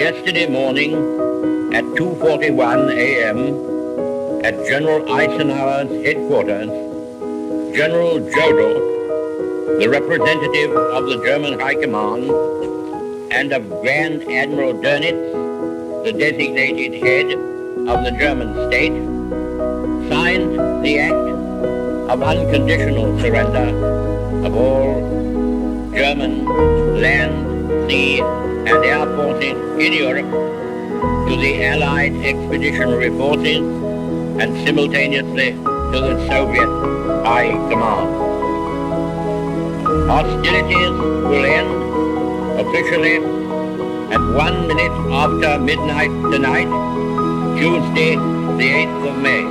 Yesterday morning at 2:41 a.m. at General Eisenhower's headquarters, General Jodl, the representative of the German High Command, and of Grand Admiral Dönitz, the designated head of the German state, signed the act of unconditional surrender of all German land, sea, and air forces in Europe to the Allied Expeditionary Forces and simultaneously to the Soviet High Command. Hostilities will end officially at 1 minute after midnight tonight, Tuesday, the 8th of May.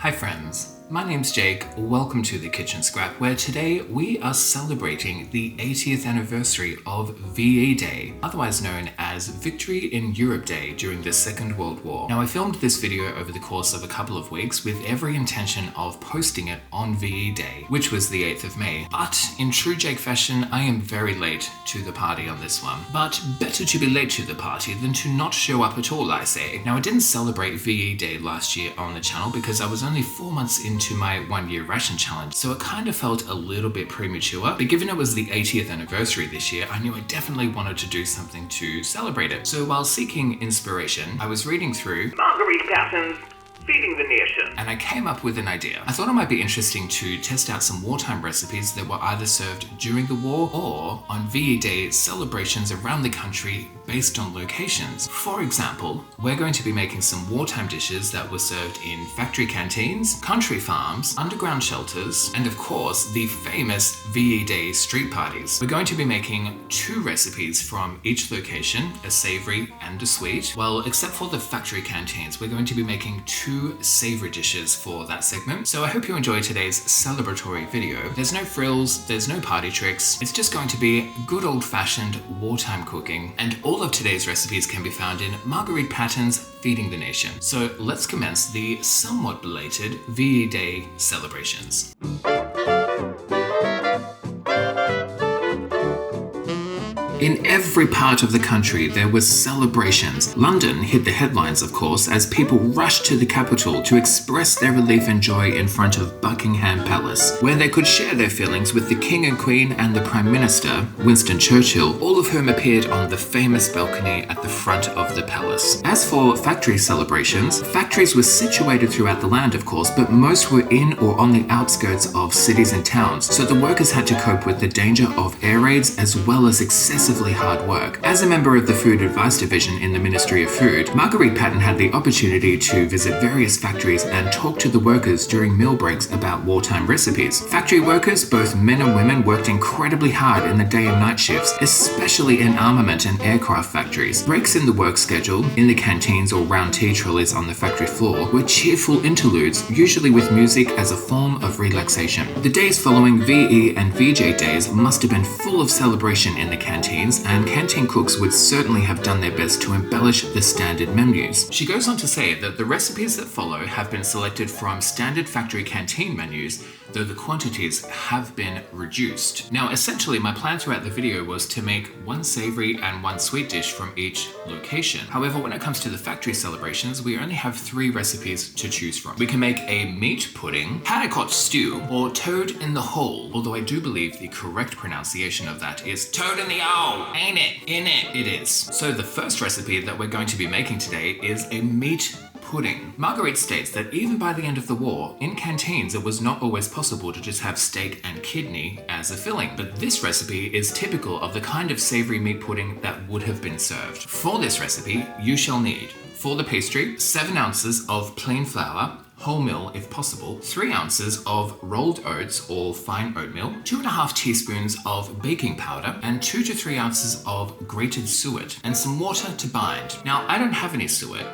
Hi friends, my name's Jake. Welcome to the Kitchen Scrap, where today we are celebrating the 80th anniversary of VE Day, otherwise known as Victory in Europe Day during the Second World War. Now, I filmed this video over the course of a couple of weeks with every intention of posting it on VE Day, which was the 8th of May. But in true Jake fashion, I am very late to the party on this one. But better to be late to the party than to not show up at all, I say. Now, I didn't celebrate VE Day last year on the channel because I was only 4 months into my 1-year ration challenge, so it kind of felt a little bit premature. But given it was the 80th anniversary this year, I knew I definitely wanted to do something to celebrate it. So while seeking inspiration, I was reading through Marguerite Patton's Feeding the Nation, and I came up with an idea. I thought it might be interesting to test out some wartime recipes that were either served during the war or on VE Day celebrations around the country based on locations. For example, we're going to be making some wartime dishes that were served in factory canteens, country farms, underground shelters, and of course, the famous VE Day street parties. We're going to be making 2 recipes from each location, a savory and a sweet. Well, except for the factory canteens, we're going to be making 2 savory dishes for that segment. So I hope you enjoy today's celebratory video. There's no frills, there's no party tricks. It's just going to be good old-fashioned wartime cooking, and all of today's recipes can be found in Marguerite Patton's Feeding the Nation. So let's commence the somewhat belated VE Day celebrations. In every part of the country, there were celebrations. London hit the headlines, of course, as people rushed to the capital to express their relief and joy in front of Buckingham Palace, where they could share their feelings with the King and Queen and the Prime Minister, Winston Churchill, all of whom appeared on the famous balcony at the front of the palace. As for factory celebrations, factories were situated throughout the land, of course, but most were in or on the outskirts of cities and towns, so the workers had to cope with the danger of air raids as well as excessive massively hard work. As a member of the Food Advice Division in the Ministry of Food, Marguerite Patton had the opportunity to visit various factories and talk to the workers during meal breaks about wartime recipes. Factory workers, both men and women, worked incredibly hard in the day and night shifts, especially in armament and aircraft factories. Breaks in the work schedule, in the canteens or round tea trolleys on the factory floor, were cheerful interludes, usually with music as a form of relaxation. The days following VE and VJ days must have been full of celebration in the canteens, and canteen cooks would certainly have done their best to embellish the standard menus. She goes on to say that the recipes that follow have been selected from standard factory canteen menus, though the quantities have been reduced. Now, essentially, my plan throughout the video was to make one savory and one sweet dish from each location. However, when it comes to the factory celebrations, we only have 3 recipes to choose from. We can make a meat pudding, haddock stew, or toad in the hole, although I do believe the correct pronunciation of that is toad in the hole, ain't it? In it. It is. So the first recipe that we're going to be making today is a meat pudding. Marguerite states that even by the end of the war, in canteens it was not always possible to just have steak and kidney as a filling, but this recipe is typical of the kind of savory meat pudding that would have been served. For this recipe, you shall need, for the pastry, 7 ounces of plain flour, wholemeal if possible, 3 ounces of rolled oats or fine oatmeal, 2.5 teaspoons of baking powder, and 2 to 3 ounces of grated suet, and some water to bind. Now, I don't have any suet,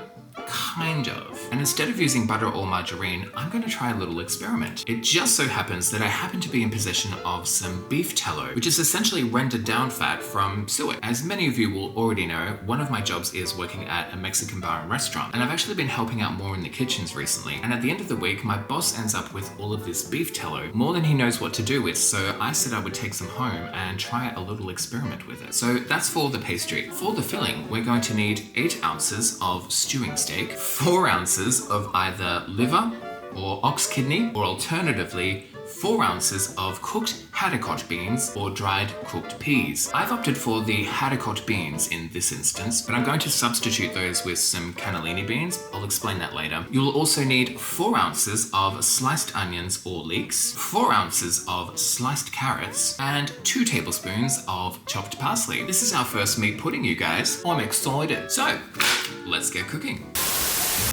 kind of. And instead of using butter or margarine, I'm going to try a little experiment. It just so happens that I happen to be in possession of some beef tallow, which is essentially rendered down fat from suet. As many of you will already know, one of my jobs is working at a Mexican bar and restaurant, and I've actually been helping out more in the kitchens recently. And at the end of the week, my boss ends up with all of this beef tallow, more than he knows what to do with, so I said I would take some home and try a little experiment with it. So that's for the pastry. For the filling, we're going to need 8 ounces of stewing steak, 4 ounces of either liver or ox kidney, or alternatively 4 ounces of cooked haddock beans or dried cooked peas. I've opted for the haddock beans in this instance, but I'm going to substitute those with some cannellini beans. I'll explain that later. You'll also need 4 ounces of sliced onions or leeks, 4 ounces of sliced carrots, and 2 tablespoons of chopped parsley. This is our first meat pudding, you guys. I'm excited. So, let's get cooking.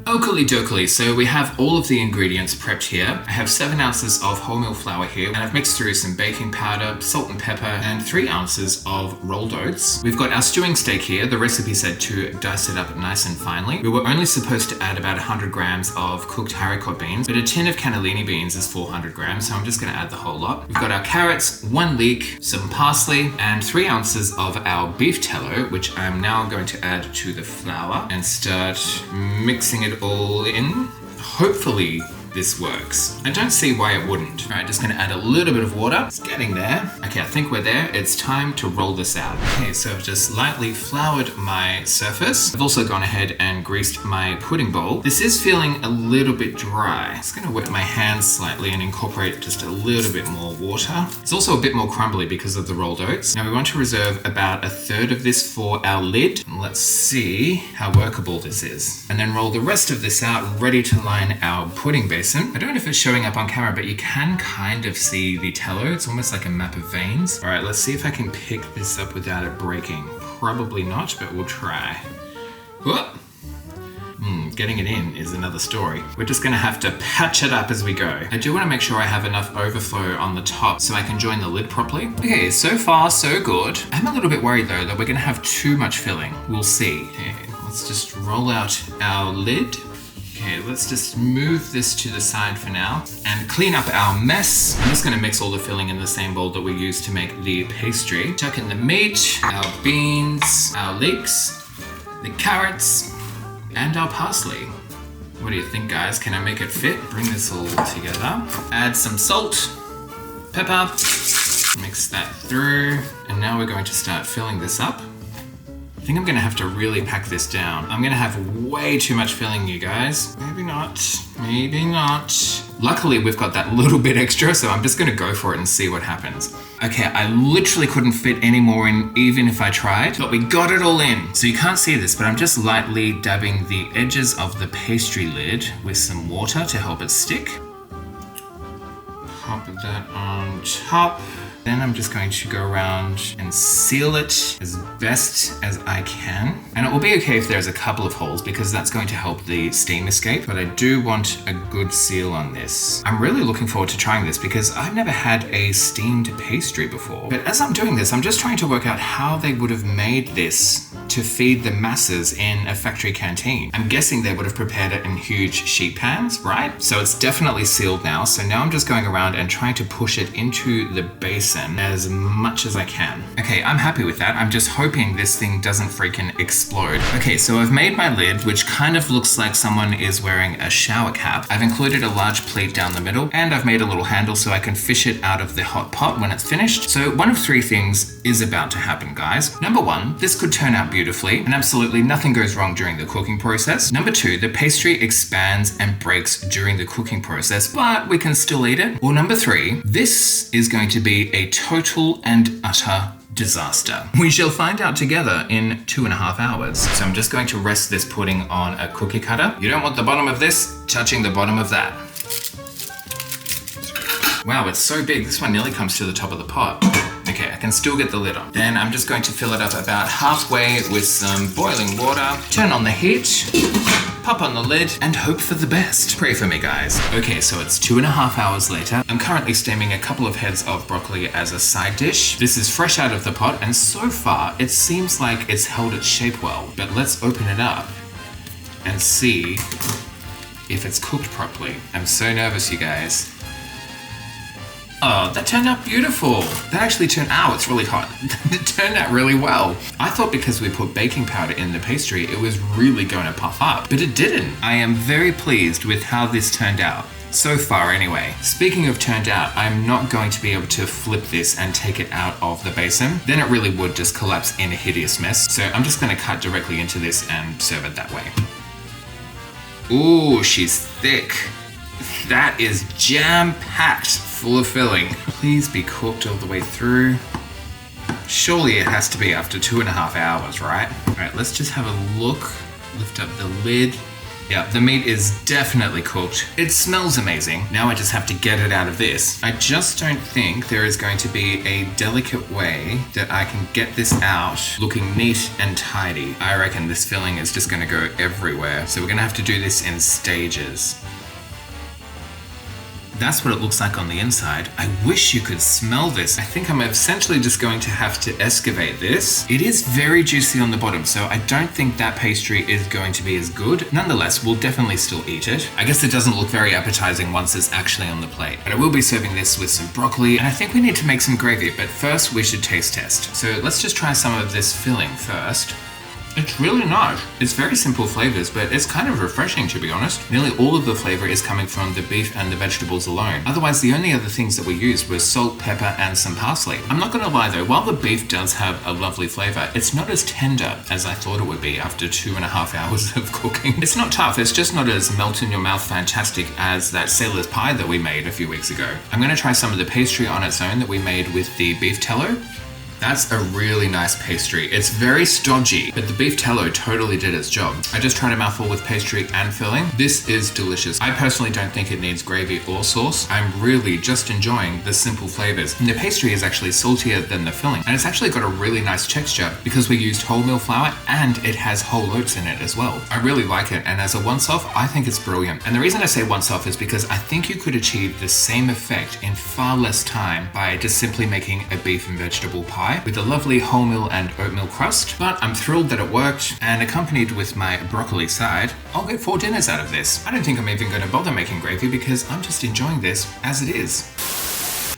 Oakley dokley, so we have all of the ingredients prepped here. I have 7 ounces of wholemeal flour here, and I've mixed through some baking powder, salt and pepper, and 3 ounces of rolled oats. We've got our stewing steak here. The recipe said to dice it up nice and finely. We were only supposed to add about 100 grams of cooked haricot beans, but a tin of cannellini beans is 400 grams, so I'm just going to add the whole lot. We've got our carrots, 1 leek, some parsley, and 3 ounces of our beef tallow, which I'm now going to add to the flour and start mixing it all in. Hopefully this works. I don't see why it wouldn't. All right, just gonna add a little bit of water. It's getting there. Okay, I think we're there. It's time to roll this out. Okay, so I've just lightly floured my surface. I've also gone ahead and greased my pudding bowl. This is feeling a little bit dry. Just gonna wet my hands slightly and incorporate just a little bit more water. It's also a bit more crumbly because of the rolled oats. Now we want to reserve about 1/3 of this for our lid. Let's see how workable this is. And then roll the rest of this out, ready to line our pudding basin. I don't know if it's showing up on camera, but you can kind of see the tallow. It's almost like a map of veins. All right, let's see if I can pick this up without it breaking. Probably not, but we'll try. Whoop. Getting it in is another story. We're just gonna have to patch it up as we go. I do wanna make sure I have enough overflow on the top so I can join the lid properly. Okay, so far so good. I'm a little bit worried though that we're gonna have too much filling. We'll see. Okay, let's just roll out our lid. Okay, let's just move this to the side for now and clean up our mess. I'm just gonna mix all the filling in the same bowl that we used to make the pastry. Chuck in the meat, our beans, our leeks, the carrots, and our parsley. What do you think, guys? Can I make it fit? Bring this all together. Add some salt, pepper, mix that through, and now we're going to start filling this up. I think I'm gonna have to really pack this down. I'm gonna have way too much filling, you guys. Maybe not, maybe not. Luckily, we've got that little bit extra, so I'm just gonna go for it and see what happens. Okay, I literally couldn't fit any more in even if I tried, but we got it all in. So you can't see this, but I'm just lightly dabbing the edges of the pastry lid with some water to help it stick. Pop that on top. Then I'm just going to go around and seal it as best as I can. And it will be okay if there's a couple of holes because that's going to help the steam escape, but I do want a good seal on this. I'm really looking forward to trying this because I've never had a steamed pastry before. But as I'm doing this, I'm just trying to work out how they would have made this to feed the masses in a factory canteen. I'm guessing they would have prepared it in huge sheet pans, right? So it's definitely sealed now. So now I'm just going around and trying to push it into the basin as much as I can. Okay, I'm happy with that. I'm just hoping this thing doesn't freaking explode. Okay, so I've made my lid, which kind of looks like someone is wearing a shower cap. I've included a large pleat down the middle, and I've made a little handle so I can fish it out of the hot pot when it's finished. So one of three things is about to happen, guys. Number one, this could turn out beautifully, and absolutely nothing goes wrong during the cooking process. Number two, the pastry expands and breaks during the cooking process, but we can still eat it. Or number three, this is going to be a total and utter disaster. We shall find out together in 2.5 hours. So I'm just going to rest this pudding on a cookie cutter. You don't want the bottom of this touching the bottom of that. Wow, it's so big. This one nearly comes to the top of the pot. Okay, I can still get the lid on. Then I'm just going to fill it up about halfway with some boiling water. Turn on the heat, pop on the lid, and hope for the best. Pray for me, guys. Okay, so it's 2.5 hours later. I'm currently steaming a couple of heads of broccoli as a side dish. This is fresh out of the pot, and so far, it seems like it's held its shape well. But let's open it up and see if it's cooked properly. I'm so nervous, you guys. Oh, that turned out beautiful. That actually turned out, it's really hot. It turned out really well. I thought because we put baking powder in the pastry, it was really going to puff up, but it didn't. I am very pleased with how this turned out. So far anyway. Speaking of turned out, I'm not going to be able to flip this and take it out of the basin. Then it really would just collapse in a hideous mess. So I'm just going to cut directly into this and serve it that way. Ooh, she's thick. That is jam-packed full of filling. Please be cooked all the way through. Surely it has to be after 2.5 hours, right? All right, let's just have a look. Lift up the lid. Yeah, the meat is definitely cooked. It smells amazing. Now I just have to get it out of this. I just don't think there is going to be a delicate way that I can get this out looking neat and tidy. I reckon this filling is just gonna go everywhere. So we're gonna have to do this in stages. That's what it looks like on the inside. I wish you could smell this. I think I'm essentially just going to have to excavate this. It is very juicy on the bottom, so I don't think that pastry is going to be as good. Nonetheless, we'll definitely still eat it. I guess it doesn't look very appetizing once it's actually on the plate. But I will be serving this with some broccoli, and I think we need to make some gravy, but first we should taste test. So let's just try some of this filling first. It's really nice. It's very simple flavors, but it's kind of refreshing, to be honest. Nearly all of the flavor is coming from the beef and the vegetables alone. Otherwise, the only other things that we used were salt, pepper, and some parsley. I'm not gonna lie though, while the beef does have a lovely flavor, it's not as tender as I thought it would be after 2.5 hours of cooking. It's not tough, it's just not as melt in your mouth fantastic as that sailor's pie that we made a few weeks ago. I'm gonna try some of the pastry on its own that we made with the beef tallow. That's a really nice pastry. It's very stodgy, but the beef tallow totally did its job. I just tried a mouthful with pastry and filling. This is delicious. I personally don't think it needs gravy or sauce. I'm really just enjoying the simple flavors. And the pastry is actually saltier than the filling. And it's actually got a really nice texture because we used wholemeal flour and it has whole oats in it as well. I really like it. And as a once-off, I think it's brilliant. And the reason I say once-off is because I think you could achieve the same effect in far less time by just simply making a beef and vegetable pie with a lovely wholemeal and oatmeal crust, but I'm thrilled that it worked, and accompanied with my broccoli side, I'll get 4 dinners out of this. I don't think I'm even going to bother making gravy because I'm just enjoying this as it is.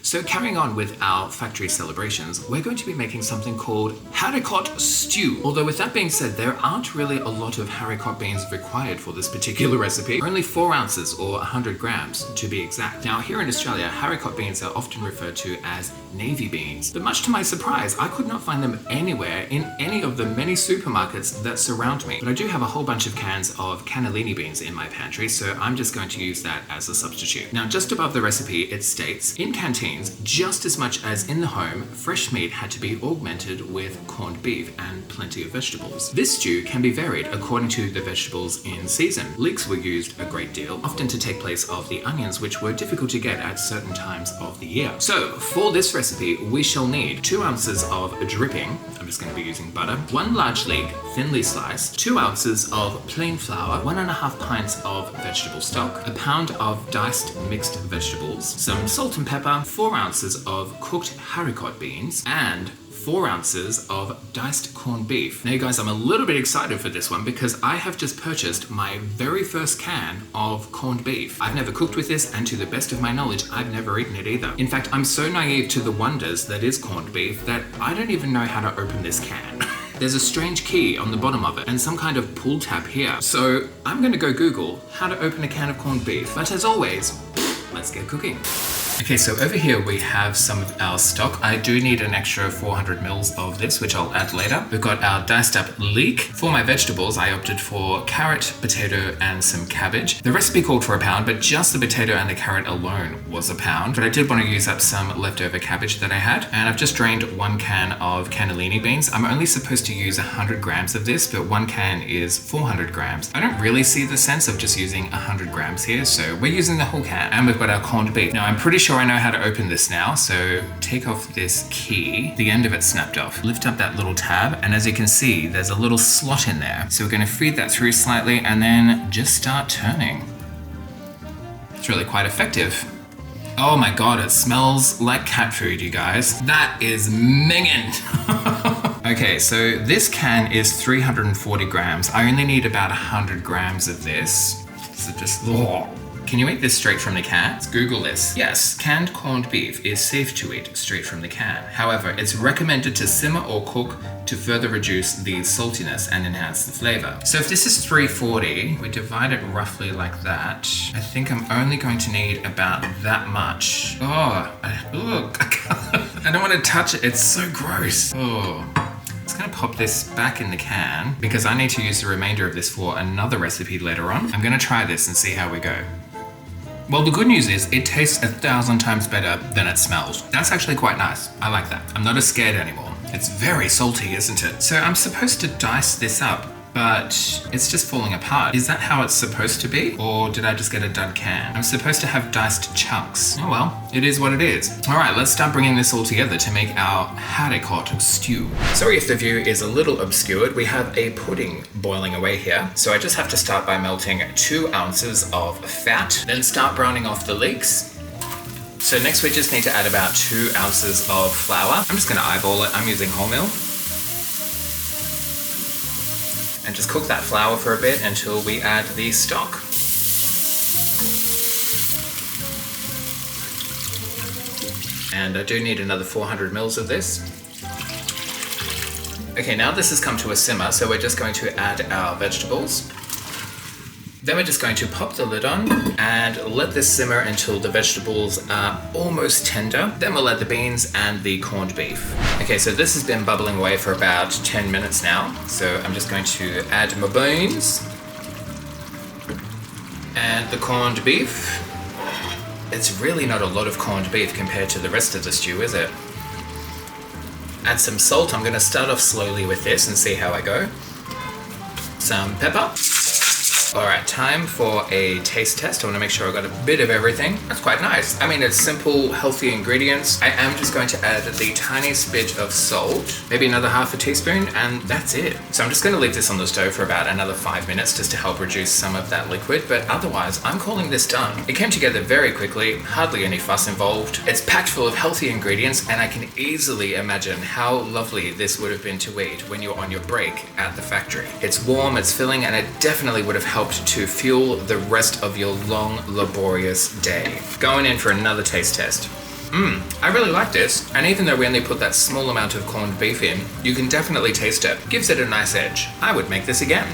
So carrying on with our factory celebrations, we're going to be making something called haricot stew. Although with that being said, there aren't really a lot of haricot beans required for this particular recipe. Only 4 ounces or 100 grams to be exact. Now here in Australia, haricot beans are often referred to as navy beans. But much to my surprise, I could not find them anywhere in any of the many supermarkets that surround me. But I do have a whole bunch of cans of cannellini beans in my pantry, so I'm just going to use that as a substitute. Now just above the recipe, it states, in canteen, proteins. Just as much as in the home, fresh meat had to be augmented with corned beef and plenty of vegetables. This stew can be varied according to the vegetables in season. Leeks were used a great deal, often to take place of the onions, which were difficult to get at certain times of the year. So for this recipe, we shall need 2 ounces of dripping. I'm just going to be using butter, 1 large leek, thinly sliced, 2 ounces of plain flour, 1.5 pints of vegetable stock, a pound of diced mixed vegetables, some salt and pepper, 4 ounces of cooked haricot beans, and 4 ounces of diced corned beef. Now you guys, I'm a little bit excited for this one because I have just purchased my very first can of corned beef. I've never cooked with this, and to the best of my knowledge, I've never eaten it either. In fact, I'm so naive to the wonders that is corned beef that I don't even know how to open this can. There's a strange key on the bottom of it and some kind of pull tab here. So I'm gonna go Google how to open a can of corned beef. But as always, let's get cooking. Okay, so over here we have some of our stock. I do need an extra 400 mils of this, which I'll add later. We've got our diced up leek. For my vegetables, I opted for carrot, potato, and some cabbage. The recipe called for a pound, but just the potato and the carrot alone was a pound. But I did want to use up some leftover cabbage that I had. And I've just drained 1 can of cannellini beans. I'm only supposed to use 100 grams of this, but 1 can is 400 grams. I don't really see the sense of just using 100 grams here, so we're using the whole can. And we've got our corned beef. Now, I'm pretty sure I know how to open this now, so take off this key. The end of it snapped off. Lift up that little tab, and as you can see, there's a little slot in there. So we're going to feed that through slightly and then just start turning. It's really quite effective. Oh my god, it smells like cat food, you guys. That is minging. Okay, so this can is 340 grams. I only need about 100 grams of this. So just, Can you eat this straight from the can? Let's Google this. Yes, canned corned beef is safe to eat straight from the can. However, it's recommended to simmer or cook to further reduce the saltiness and enhance the flavor. So if this is 340, we divide it roughly like that. I think I'm only going to need about that much. I don't want to touch it. It's so gross. Just gonna pop this back in the can because I need to use the remainder of this for another recipe later on. I'm gonna try this and see how we go. Well, the good news is it tastes 1,000 times better than it smells. That's actually quite nice. I like that. I'm not as scared anymore. It's very salty, isn't it? So I'm supposed to dice this up, but it's just falling apart. Is that how it's supposed to be? Or did I just get a dud can? I'm supposed to have diced chunks. Oh well, it is what it is. All right, let's start bringing this all together to make our haricot stew. Sorry if the view is a little obscured. We have a pudding boiling away here. So I just have to start by melting 2 ounces of fat, then start browning off the leeks. So next we just need to add about 2 ounces of flour. I'm just gonna eyeball it. I'm using wholemeal. And just cook that flour for a bit until we add the stock. And I do need another 400 mils of this. Okay, now this has come to a simmer, so we're just going to add our vegetables. Then we're just going to pop the lid on and let this simmer until the vegetables are almost tender. Then we'll add the beans and the corned beef. Okay, so this has been bubbling away for about 10 minutes now. So I'm just going to add my beans and the corned beef. It's really not a lot of corned beef compared to the rest of the stew, is it? Add some salt. I'm gonna start off slowly with this and see how I go. Some pepper. All right, time for a taste test. I want to make sure I got a bit of everything. That's quite nice. I mean, it's simple, healthy ingredients. I am just going to add the tiniest bit of salt, maybe another ½ teaspoon, and that's it. So I'm just going to leave this on the stove for about another 5 minutes just to help reduce some of that liquid, but otherwise, I'm calling this done. It came together very quickly, hardly any fuss involved. It's packed full of healthy ingredients, and I can easily imagine how lovely this would have been to eat when you're on your break at the factory. It's warm, it's filling, and it definitely would have helped to fuel the rest of your long, laborious day. Going in for another taste test. I really like this, and even though we only put that small amount of corned beef in, you can definitely taste it. Gives it a nice edge. I would make this again.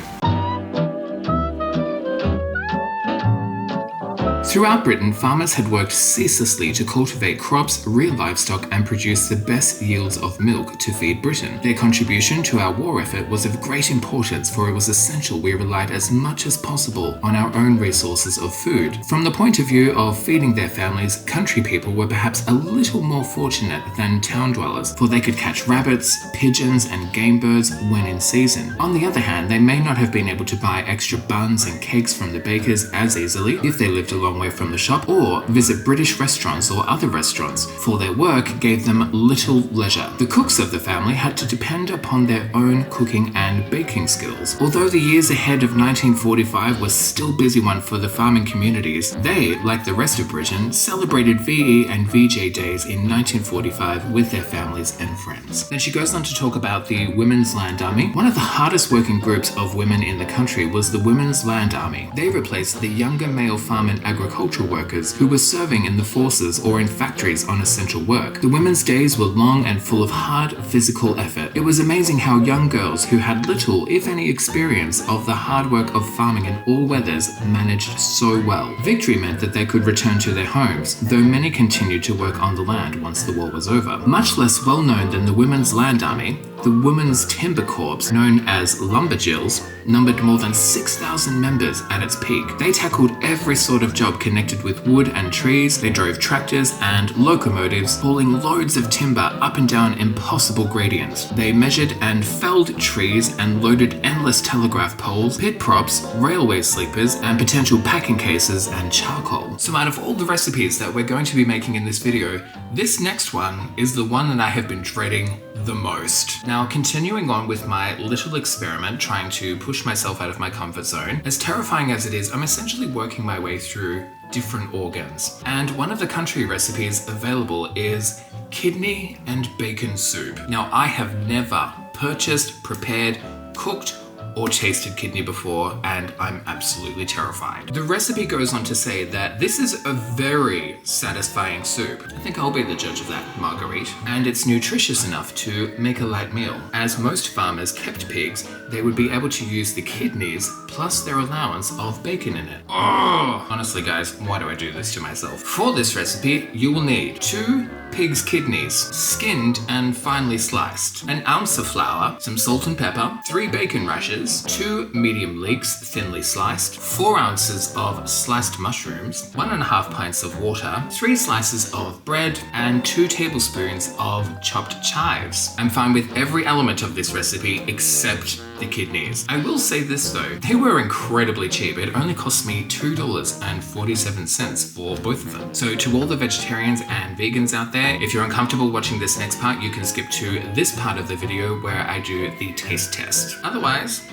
Throughout Britain, farmers had worked ceaselessly to cultivate crops, rear livestock, and produce the best yields of milk to feed Britain. Their contribution to our war effort was of great importance, for it was essential we relied as much as possible on our own resources of food. From the point of view of feeding their families, country people were perhaps a little more fortunate than town dwellers, for they could catch rabbits, pigeons, and game birds when in season. On the other hand, they may not have been able to buy extra buns and cakes from the bakers as easily if they lived a long way from the shop, or visit British restaurants or other restaurants, for their work gave them little leisure. The cooks of the family had to depend upon their own cooking and baking skills. Although the years ahead of 1945 was still busy one for the farming communities, they, like the rest of Britain, celebrated VE and VJ days in 1945 with their families and friends. Then she goes on to talk about the Women's Land Army. One of the hardest working groups of women in the country was the Women's Land Army. They replaced the younger male farm and agricultural workers who were serving in the forces or in factories on essential work. The women's days were long and full of hard physical effort. It was amazing how young girls who had little, if any, experience of the hard work of farming in all weathers managed so well. Victory meant that they could return to their homes, though many continued to work on the land once the war was over. Much less well known than the Women's Land Army, the Women's Timber Corps, known as Lumberjills, numbered more than 6,000 members at its peak. They tackled every sort of job connected with wood and trees. They drove tractors and locomotives, hauling loads of timber up and down impossible gradients. They measured and felled trees and loaded endless telegraph poles, pit props, railway sleepers, and potential packing cases and charcoal. So out of all the recipes that we're going to be making in this video, this next one is the one that I have been dreading the most. Now, continuing on with my little experiment, trying to push myself out of my comfort zone, as terrifying as it is, I'm essentially working my way through different organs. And one of the country recipes available is kidney and bacon soup. Now, I have never purchased, prepared, cooked, or tasted kidney before, and I'm absolutely terrified. The recipe goes on to say that this is a very satisfying soup. I think I'll be the judge of that, Marguerite. And it's nutritious enough to make a light meal. As most farmers kept pigs, they would be able to use the kidneys plus their allowance of bacon in it. Oh! Honestly guys, why do I do this to myself? For this recipe, you will need 2 pig's kidneys, skinned and finely sliced, an ounce of flour, some salt and pepper, 3 bacon rashers, 2 medium leeks thinly sliced, 4 ounces of sliced mushrooms, 1.5 pints of water, 3 slices of bread, and 2 tablespoons of chopped chives. I'm fine with every element of this recipe except the kidneys. I will say this though, they were incredibly cheap. It only cost me $2.47 for both of them. So to all the vegetarians and vegans out there, if you're uncomfortable watching this next part, you can skip to this part of the video where I do the taste test. Otherwise,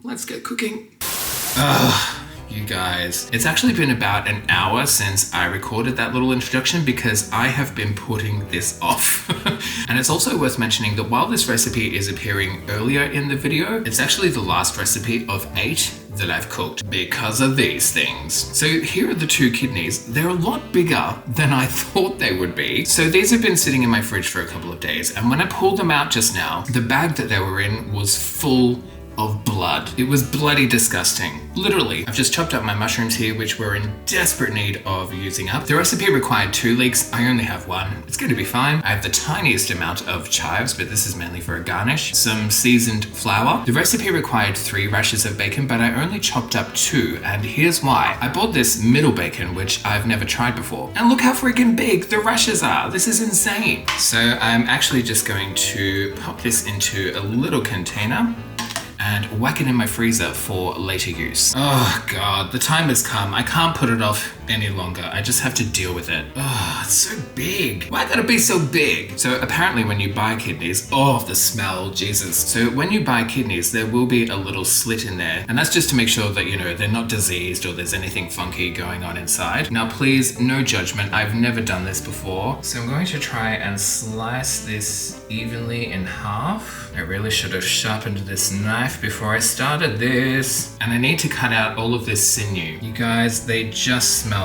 let's get cooking. You guys, it's actually been about an hour since I recorded that little introduction because I have been putting this off. And it's also worth mentioning that while this recipe is appearing earlier in the video, it's actually the last recipe of 8 that I've cooked because of these things. So here are the 2 kidneys. They're a lot bigger than I thought they would be. So these have been sitting in my fridge for a couple of days, and when I pulled them out just now, the bag that they were in was full of blood. It was bloody disgusting. Literally. I've just chopped up my mushrooms here, which we're in desperate need of using up. The recipe required 2 leeks. I only have 1. It's going to be fine. I have the tiniest amount of chives, but this is mainly for a garnish. Some seasoned flour. The recipe required 3 rashers of bacon, but I only chopped up 2, and here's why. I bought this middle bacon, which I've never tried before. And look how freaking big the rashers are. This is insane. So I'm actually just going to pop this into a little container and whack it in my freezer for later use. Oh god, the time has come. I can't put it off any longer. I just have to deal with it. Oh, it's so big. Why gotta be so big? So apparently when you buy kidneys, oh, the smell, Jesus. So when you buy kidneys, there will be a little slit in there. And that's just to make sure that, you know, they're not diseased or there's anything funky going on inside. Now, please, no judgment. I've never done this before. So I'm going to try and slice this evenly in half. I really should have sharpened this knife before I started this. And I need to cut out all of this sinew. You guys, they just smell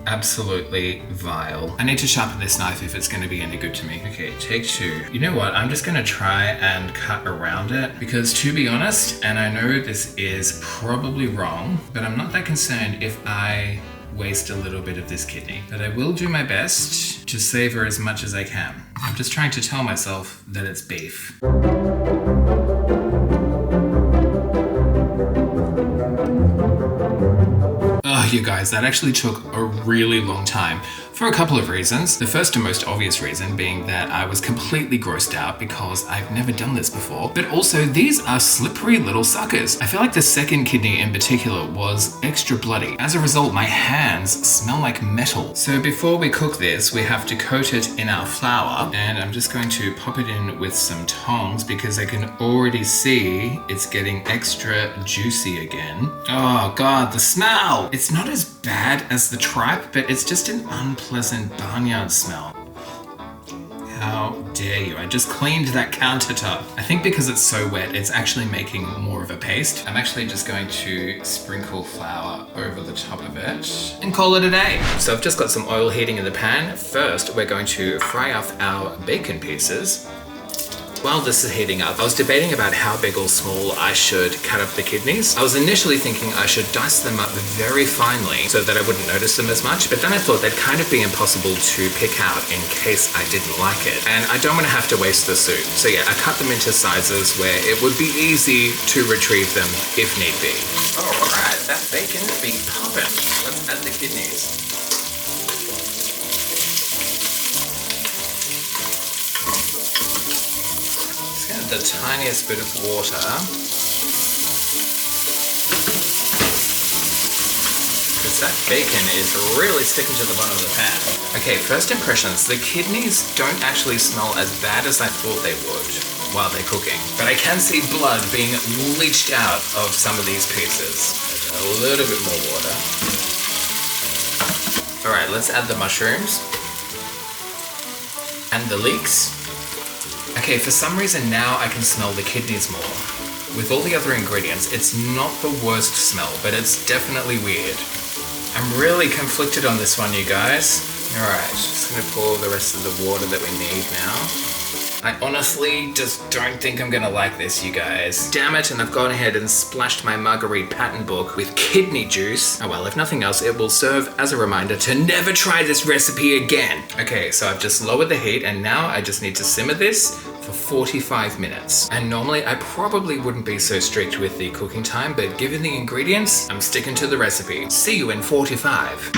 absolutely vile. I need to sharpen this knife if it's going to be any good to me. Okay, take 2. You know what? I'm just going to try and cut around it because, to be honest, and I know this is probably wrong, but I'm not that concerned if I waste a little bit of this kidney. But I will do my best to savor as much as I can. I'm just trying to tell myself that it's beef. Oh, you guys, that actually took a really long time for a couple of reasons. The first and most obvious reason being that I was completely grossed out because I've never done this before, but also these are slippery little suckers. I feel like the second kidney in particular was extra bloody. As a result, my hands smell like metal. So before we cook this, we have to coat it in our flour, and I'm just going to pop it in with some tongs because I can already see it's getting extra juicy again. Oh God, the smell! It's not as bad as the tripe, but it's just an unpleasant barnyard smell. How dare you? I just cleaned that countertop. I think because it's so wet, it's actually making more of a paste. I'm actually just going to sprinkle flour over the top of it and call it a day. So I've just got some oil heating in the pan. First, we're going to fry off our bacon pieces. While this is heating up, I was debating about how big or small I should cut up the kidneys. I was initially thinking I should dice them up very finely so that I wouldn't notice them as much, but then I thought they'd kind of be impossible to pick out in case I didn't like it. And I don't want to have to waste the soup. So yeah, I cut them into sizes where it would be easy to retrieve them if need be. All right, that bacon be popping. Let's add the kidneys. The tiniest bit of water. Because that bacon is really sticking to the bottom of the pan. Okay, first impressions. The kidneys don't actually smell as bad as I thought they would while they're cooking. But I can see blood being leached out of some of these pieces. A little bit more water. Alright, let's add the mushrooms. And the leeks. Okay, for some reason now I can smell the kidneys more. With all the other ingredients, it's not the worst smell, but it's definitely weird. I'm really conflicted on this one, you guys. Alright, just gonna pour the rest of the water that we need now. I honestly just don't think I'm gonna like this, you guys. Damn it, and I've gone ahead and splashed my Marguerite pattern book with kidney juice. Oh well, if nothing else, it will serve as a reminder to never try this recipe again. Okay, so I've just lowered the heat and now I just need to simmer this for 45 minutes. And normally I probably wouldn't be so strict with the cooking time, but given the ingredients, I'm sticking to the recipe. See you in 45.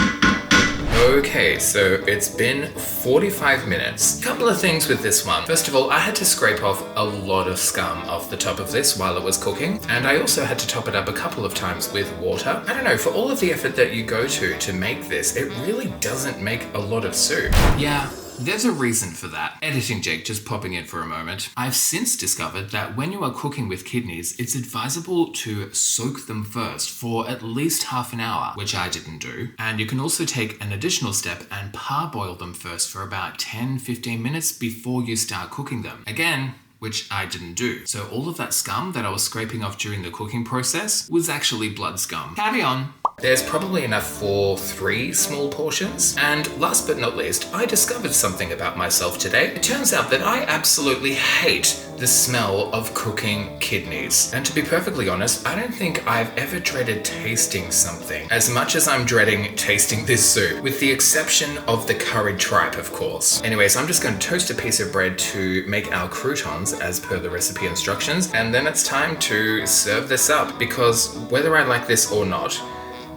Okay, so it's been 45 minutes. Couple of things with this one. First of all, I had to scrape off a lot of scum off the top of this while it was cooking, and I also had to top it up a couple of times with water. I don't know, for all of the effort that you go to make this, it really doesn't make a lot of soup. Yeah. There's a reason for that. Editing Jake just popping in for a moment. I've since discovered that when you are cooking with kidneys, it's advisable to soak them first for at least half an hour, which I didn't do. And you can also take an additional step and parboil them first for about 10-15 minutes before you start cooking them. Again, which I didn't do. So all of that scum that I was scraping off during the cooking process was actually blood scum. Carry on. There's probably enough for 3 small portions. And last but not least, I discovered something about myself today. It turns out that I absolutely hate the smell of cooking kidneys. And to be perfectly honest, I don't think I've ever dreaded tasting something as much as I'm dreading tasting this soup, with the exception of the curried tripe, of course. Anyways, I'm just going to toast a piece of bread to make our croutons as per the recipe instructions, and then it's time to serve this up, because whether I like this or not,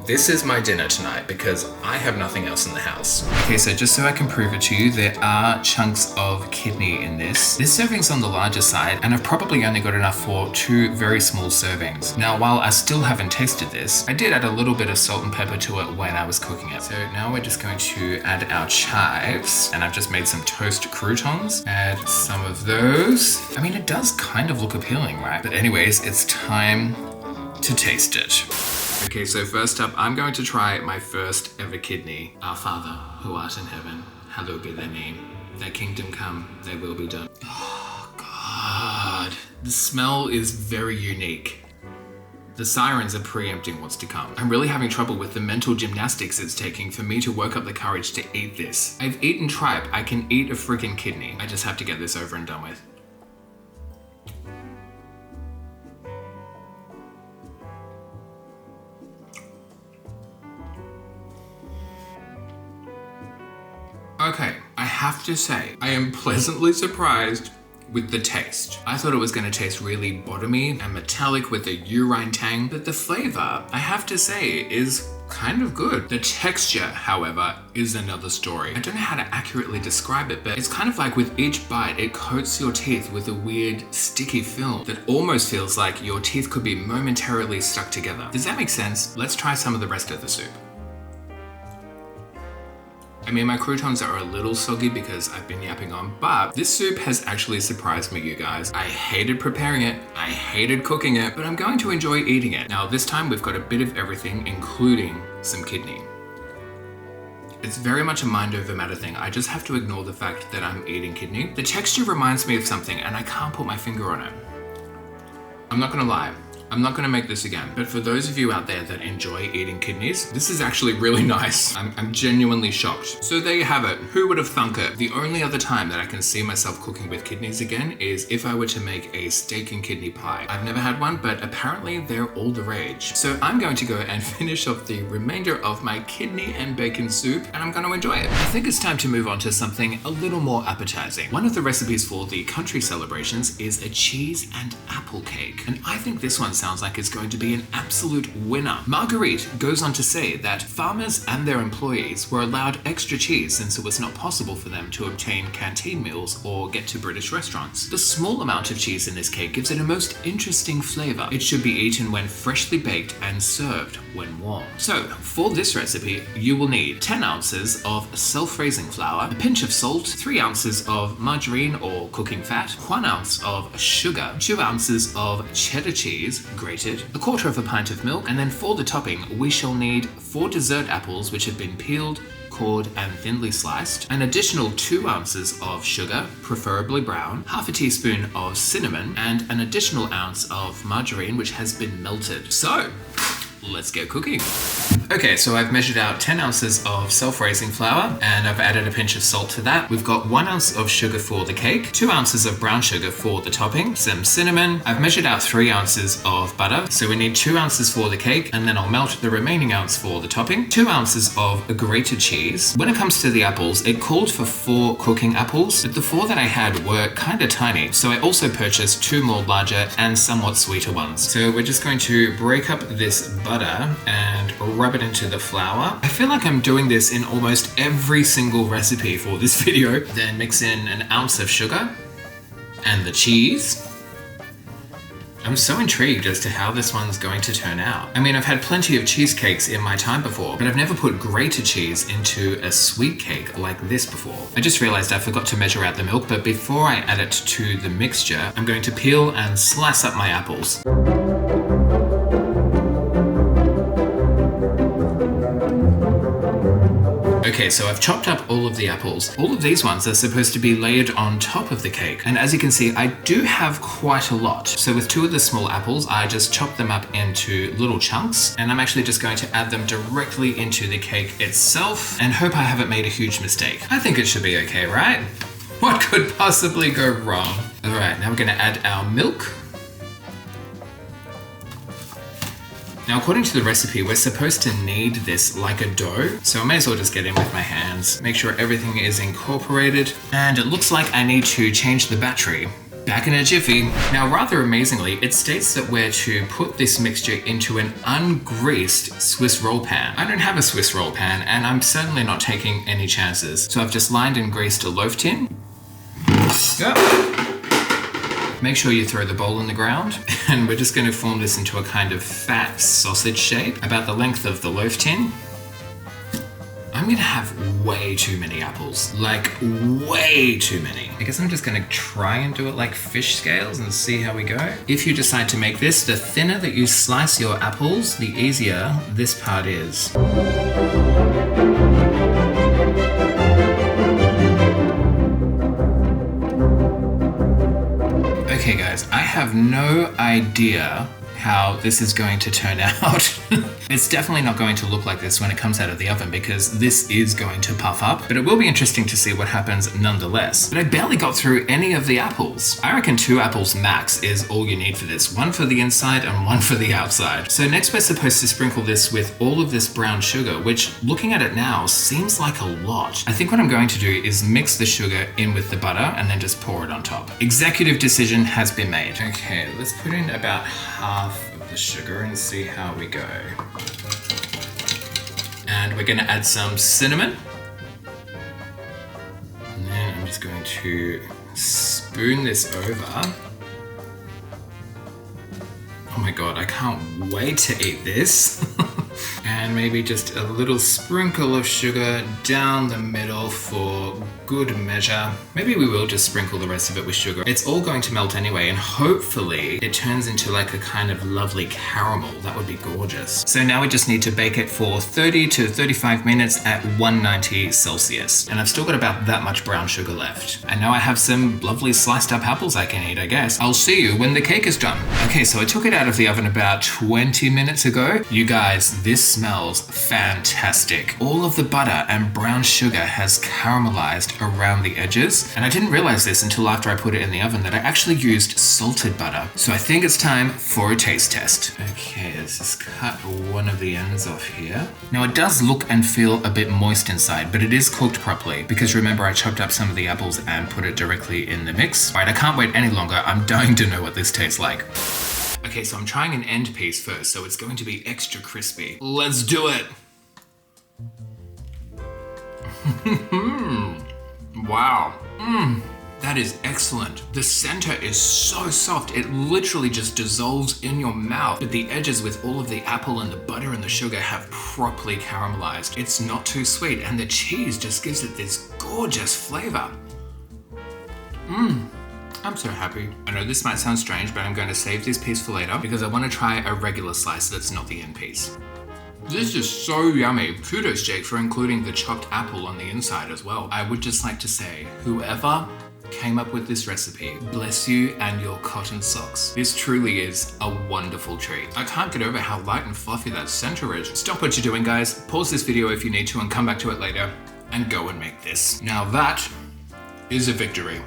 this is my dinner tonight because I have nothing else in the house. Okay, so just so I can prove it to you, there are chunks of kidney in this. This serving's on the larger side, and I've probably only got enough for 2 very small servings. Now, while I still haven't tasted this, I did add a little bit of salt and pepper to it when I was cooking it. So now we're just going to add our chives, and I've just made some toast croutons. Add some of those. I mean, it does kind of look appealing, right? But anyways, it's time to taste it. Okay, so first up, I'm going to try my first ever kidney. Our Father, who art in heaven, hallowed be thy name. Thy kingdom come, thy will be done. Oh, God. The smell is very unique. The sirens are preempting what's to come. I'm really having trouble with the mental gymnastics it's taking for me to work up the courage to eat this. I've eaten tripe, I can eat a freaking kidney. I just have to get this over and done with. Okay, I have to say, I am pleasantly surprised with the taste. I thought it was going to taste really bottomy and metallic with a urine tang, but the flavor, I have to say, is kind of good. The texture, however, is another story. I don't know how to accurately describe it, but it's kind of like with each bite, it coats your teeth with a weird sticky film that almost feels like your teeth could be momentarily stuck together. Does that make sense? Let's try some of the rest of the soup. I mean, my croutons are a little soggy because I've been yapping on, but this soup has actually surprised me, you guys. I hated preparing it, I hated cooking it, but I'm going to enjoy eating it. Now, this time we've got a bit of everything, including some kidney. It's very much a mind over matter thing. I just have to ignore the fact that I'm eating kidney. The texture reminds me of something and I can't put my finger on it. I'm not gonna lie. I'm not gonna make this again, but for those of you out there that enjoy eating kidneys, this is actually really nice. I'm genuinely shocked. So there you have it. Who would have thunk it? The only other time that I can see myself cooking with kidneys again is if I were to make a steak and kidney pie. I've never had one, but apparently they're all the rage. So I'm going to go and finish off the remainder of my kidney and bacon soup, and I'm gonna enjoy it. I think it's time to move on to something a little more appetizing. One of the recipes for the country celebrations is a cheese and apple cake, and I think this one sounds like it's going to be an absolute winner. Marguerite goes on to say that farmers and their employees were allowed extra cheese since it was not possible for them to obtain canteen meals or get to British restaurants. The small amount of cheese in this cake gives it a most interesting flavor. It should be eaten when freshly baked and served when warm. So for this recipe, you will need 10 ounces of self-raising flour, a pinch of salt, 3 ounces of margarine or cooking fat, 1 ounce of sugar, 2 ounces of cheddar cheese, grated, a quarter of a pint of milk, and then for the topping, we shall need 4 dessert apples which have been peeled, cored, and thinly sliced, an additional 2 ounces of sugar, preferably brown, half a teaspoon of cinnamon, and an additional ounce of margarine which has been melted. So, let's get cooking. Okay, so I've measured out 10 ounces of self-raising flour and I've added a pinch of salt to that. We've got 1 ounce of sugar for the cake, 2 ounces of brown sugar for the topping, some cinnamon. I've measured out 3 ounces of butter, so we need 2 ounces for the cake, and then I'll melt the remaining ounce for the topping, 2 ounces of grated cheese. When it comes to the apples, it called for 4 cooking apples, but the 4 that I had were kind of tiny, so I also purchased 2 more larger and somewhat sweeter ones. So we're just going to break up this butter and rub it into the flour. I feel like I'm doing this in almost every single recipe for this video. Then mix in an ounce of sugar and the cheese. I'm so intrigued as to how this one's going to turn out. I mean, I've had plenty of cheesecakes in my time before, but I've never put grated cheese into a sweet cake like this before. I just realized I forgot to measure out the milk, but before I add it to the mixture, I'm going to peel and slice up my apples. Okay, so I've chopped up all of the apples. All of these ones are supposed to be layered on top of the cake. And as you can see, I do have quite a lot. So with 2 of the small apples, I just chopped them up into little chunks. And I'm actually just going to add them directly into the cake itself and hope I haven't made a huge mistake. I think it should be okay, right? What could possibly go wrong? All right, now we're gonna add our milk. Now, according to the recipe, we're supposed to knead this like a dough, so I may as well just get in with my hands, make sure everything is incorporated, and it looks like I need to change the battery. Back in a jiffy. Now, rather amazingly, it states that we're to put this mixture into an ungreased Swiss roll pan. I don't have a Swiss roll pan, and I'm certainly not taking any chances, so I've just lined and greased a loaf tin. Go. Make sure you throw the bowl in the ground, and we're just going to form this into a kind of fat sausage shape, about the length of the loaf tin. I'm going to have way too many apples, like way too many. I guess I'm just going to try and do it like fish scales and see how we go. If you decide to make this, the thinner that you slice your apples, the easier this part is. Okay guys, I have no idea how this is going to turn out. It's definitely not going to look like this when it comes out of the oven because this is going to puff up, but it will be interesting to see what happens nonetheless. But I barely got through any of the apples. I reckon 2 apples max is all you need for this. 1 for the inside and 1 for the outside. So next we're supposed to sprinkle this with all of this brown sugar, which looking at it now seems like a lot. I think what I'm going to do is mix the sugar in with the butter and then just pour it on top. Executive decision has been made. Okay, let's put in about half of the sugar and see how we go. And we're gonna add some cinnamon. And then I'm just going to spoon this over. Oh my god, I can't wait to eat this. And maybe just a little sprinkle of sugar down the middle for good measure. Maybe we will just sprinkle the rest of it with sugar. It's all going to melt anyway, and hopefully it turns into like a kind of lovely caramel. That would be gorgeous. So now we just need to bake it for 30 to 35 minutes at 190 Celsius. And I've still got about that much brown sugar left. And now I have some lovely sliced up apples I can eat, I guess. I'll see you when the cake is done. Okay, so I took it out of the oven about 20 minutes ago. You guys, this smells fantastic. All of the butter and brown sugar has caramelized around the edges. And I didn't realize this until after I put it in the oven that I actually used salted butter. So I think it's time for a taste test. Okay, let's just cut one of the ends off here. Now it does look and feel a bit moist inside, but it is cooked properly because remember I chopped up some of the apples and put it directly in the mix. All right, I can't wait any longer. I'm dying to know what this tastes like. Okay, so I'm trying an end piece first, so it's going to be extra crispy. Let's do it! Wow. That is excellent. The center is so soft, it literally just dissolves in your mouth. But the edges with all of the apple and the butter and the sugar have properly caramelized. It's not too sweet, and the cheese just gives it this gorgeous flavor. I'm so happy. I know this might sound strange, but I'm going to save this piece for later because I want to try a regular slice that's not the end piece. This is so yummy. Kudos, Jake, for including the chopped apple on the inside as well. I would just like to say, whoever came up with this recipe, bless you and your cotton socks. This truly is a wonderful treat. I can't get over how light and fluffy that center is. Stop what you're doing, guys. Pause this video if you need to and come back to it later and go and make this. Now that is a victory.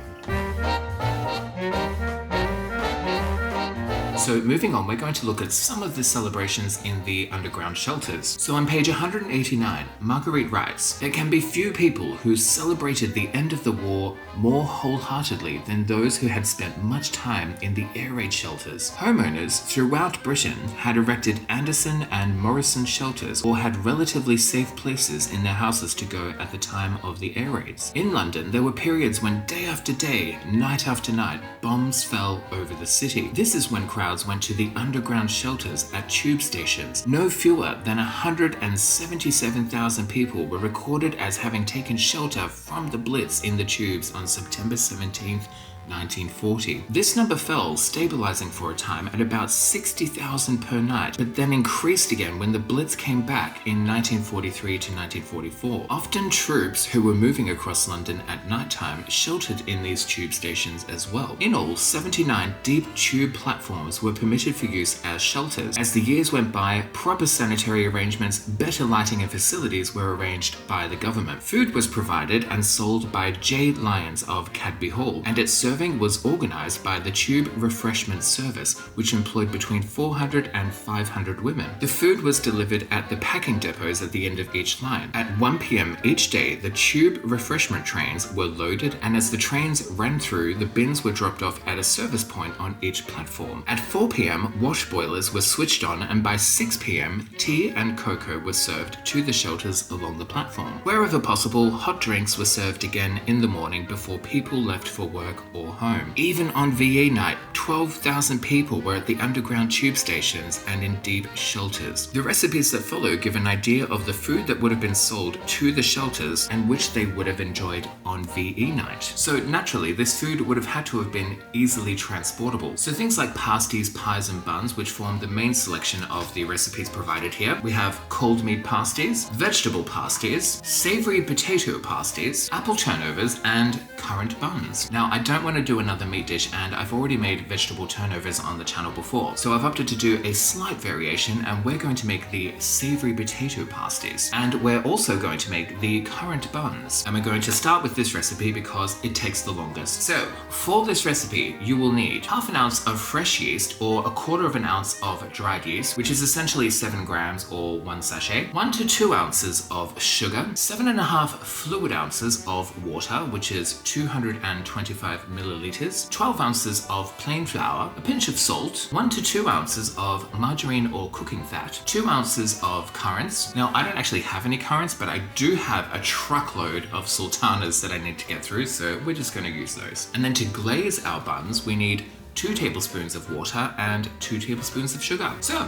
So moving on, we're going to look at some of the celebrations in the underground shelters. So on page 189, Marguerite writes, "There can be few people who celebrated the end of the war more wholeheartedly than those who had spent much time in the air raid shelters. Homeowners throughout Britain had erected Anderson and Morrison shelters or had relatively safe places in their houses to go at the time of the air raids. In London, there were periods when day after day, night after night, bombs fell over the city. This is when crowds went to the underground shelters at tube stations. No fewer than 177,000 people were recorded as having taken shelter from the Blitz in the tubes on September 17th, 1940. This number fell, stabilizing for a time at about 60,000 per night, but then increased again when the Blitz came back in 1943 to 1944. Often troops who were moving across London at nighttime sheltered in these tube stations as well. In all, 79 deep tube platforms were permitted for use as shelters. As the years went by, proper sanitary arrangements, better lighting and facilities were arranged by the government. Food was provided and sold by J. Lyons of Cadby Hall, and its serving was organized by the Tube Refreshment Service, which employed between 400 and 500 women. The food was delivered at the packing depots at the end of each line. At 1 p.m. each day, the tube refreshment trains were loaded, and as the trains ran through, the bins were dropped off at a service point on each platform. At 4 p.m., wash boilers were switched on, and by 6 p.m., tea and cocoa were served to the shelters along the platform. Wherever possible, hot drinks were served again in the morning before people left for work or home. Even on VE night, 12,000 people were at the underground tube stations and in deep shelters. The recipes that follow give an idea of the food that would have been sold to the shelters and which they would have enjoyed on VE night. So naturally, this food would have had to have been easily transportable. So things like pasties, pies and buns, which form the main selection of the recipes provided here. We have cold meat pasties, vegetable pasties, savory potato pasties, apple turnovers and currant buns. Now, I don't want want to do another meat dish, and I've already made vegetable turnovers on the channel before. So I've opted to do a slight variation, and we're going to make the savory potato pasties. And we're also going to make the currant buns. And we're going to start with this recipe because it takes the longest. So for this recipe, you will need half an ounce of fresh yeast or a quarter of an ounce of dried yeast, which is essentially 7 grams or 1 sachet, 1 to 2 ounces of sugar, 7.5 fluid ounces of water, which is 225 milliliters, 12 ounces of plain flour, a pinch of salt, 1 to 2 ounces of margarine or cooking fat, 2 ounces of currants. Now, I don't actually have any currants, but I do have a truckload of sultanas that I need to get through, so we're just going to use those. And then to glaze our buns, we need 2 tablespoons of water and 2 tablespoons of sugar. So,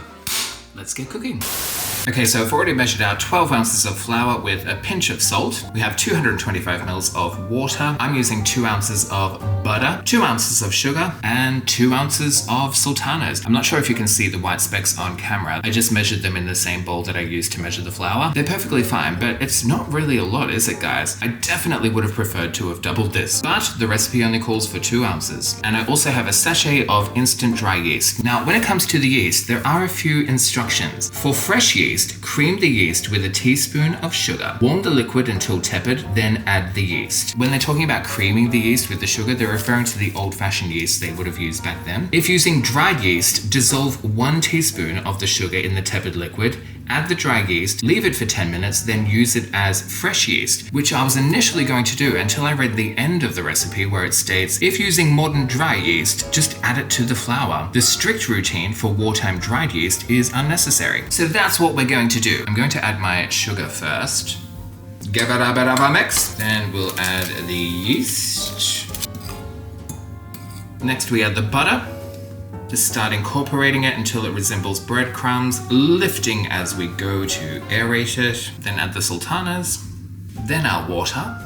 let's get cooking. Okay, so I've already measured out 12 ounces of flour with a pinch of salt. We have 225 mils of water. I'm using 2 ounces of butter, 2 ounces of sugar, and 2 ounces of sultanas. I'm not sure if you can see the white specks on camera. I just measured them in the same bowl that I used to measure the flour. They're perfectly fine, but it's not really a lot, is it, guys? I definitely would have preferred to have doubled this, but the recipe only calls for 2 ounces. And I also have a sachet of instant dry yeast. Now, when it comes to the yeast, there are a few instructions. For fresh yeast, cream the yeast with a teaspoon of sugar. Warm the liquid until tepid, then add the yeast. When they're talking about creaming the yeast with the sugar, they're referring to the old-fashioned yeast they would have used back then. If using dried yeast, dissolve 1 teaspoon of the sugar in the tepid liquid, add the dry yeast, leave it for 10 minutes, then use it as fresh yeast, which I was initially going to do until I read the end of the recipe where it states, if using modern dry yeast, just add it to the flour. The strict routine for wartime dried yeast is unnecessary. So that's what we're going to do. I'm going to add my sugar first. Mix. Then we'll add the yeast. Next we add the butter. Just start incorporating it until it resembles breadcrumbs, lifting as we go to aerate it. Then add the sultanas, then our water.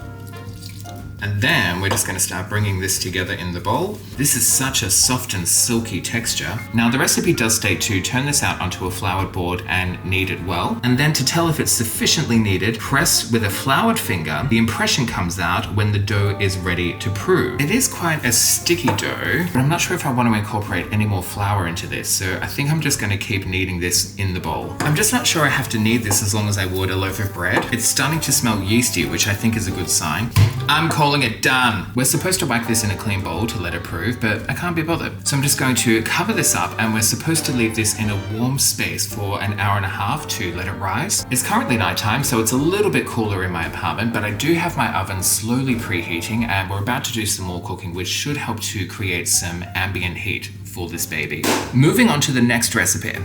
And then we're just going to start bringing this together in the bowl. This is such a soft and silky texture. Now the recipe does state to turn this out onto a floured board and knead it well. And then to tell if it's sufficiently kneaded, press with a floured finger. The impression comes out when the dough is ready to prove. It is quite a sticky dough, but I'm not sure if I want to incorporate any more flour into this. So I think I'm just going to keep kneading this in the bowl. I'm just not sure I have to knead this as long as I would a loaf of bread. It's starting to smell yeasty, which I think is a good sign. I'm calling it done. We're supposed to wipe this in a clean bowl to let it prove, but I can't be bothered. So I'm just going to cover this up, and we're supposed to leave this in a warm space for an hour and a half to let it rise. It's currently nighttime, so it's a little bit cooler in my apartment, but I do have my oven slowly preheating, and we're about to do some more cooking, which should help to create some ambient heat for this baby. Moving on to the next recipe.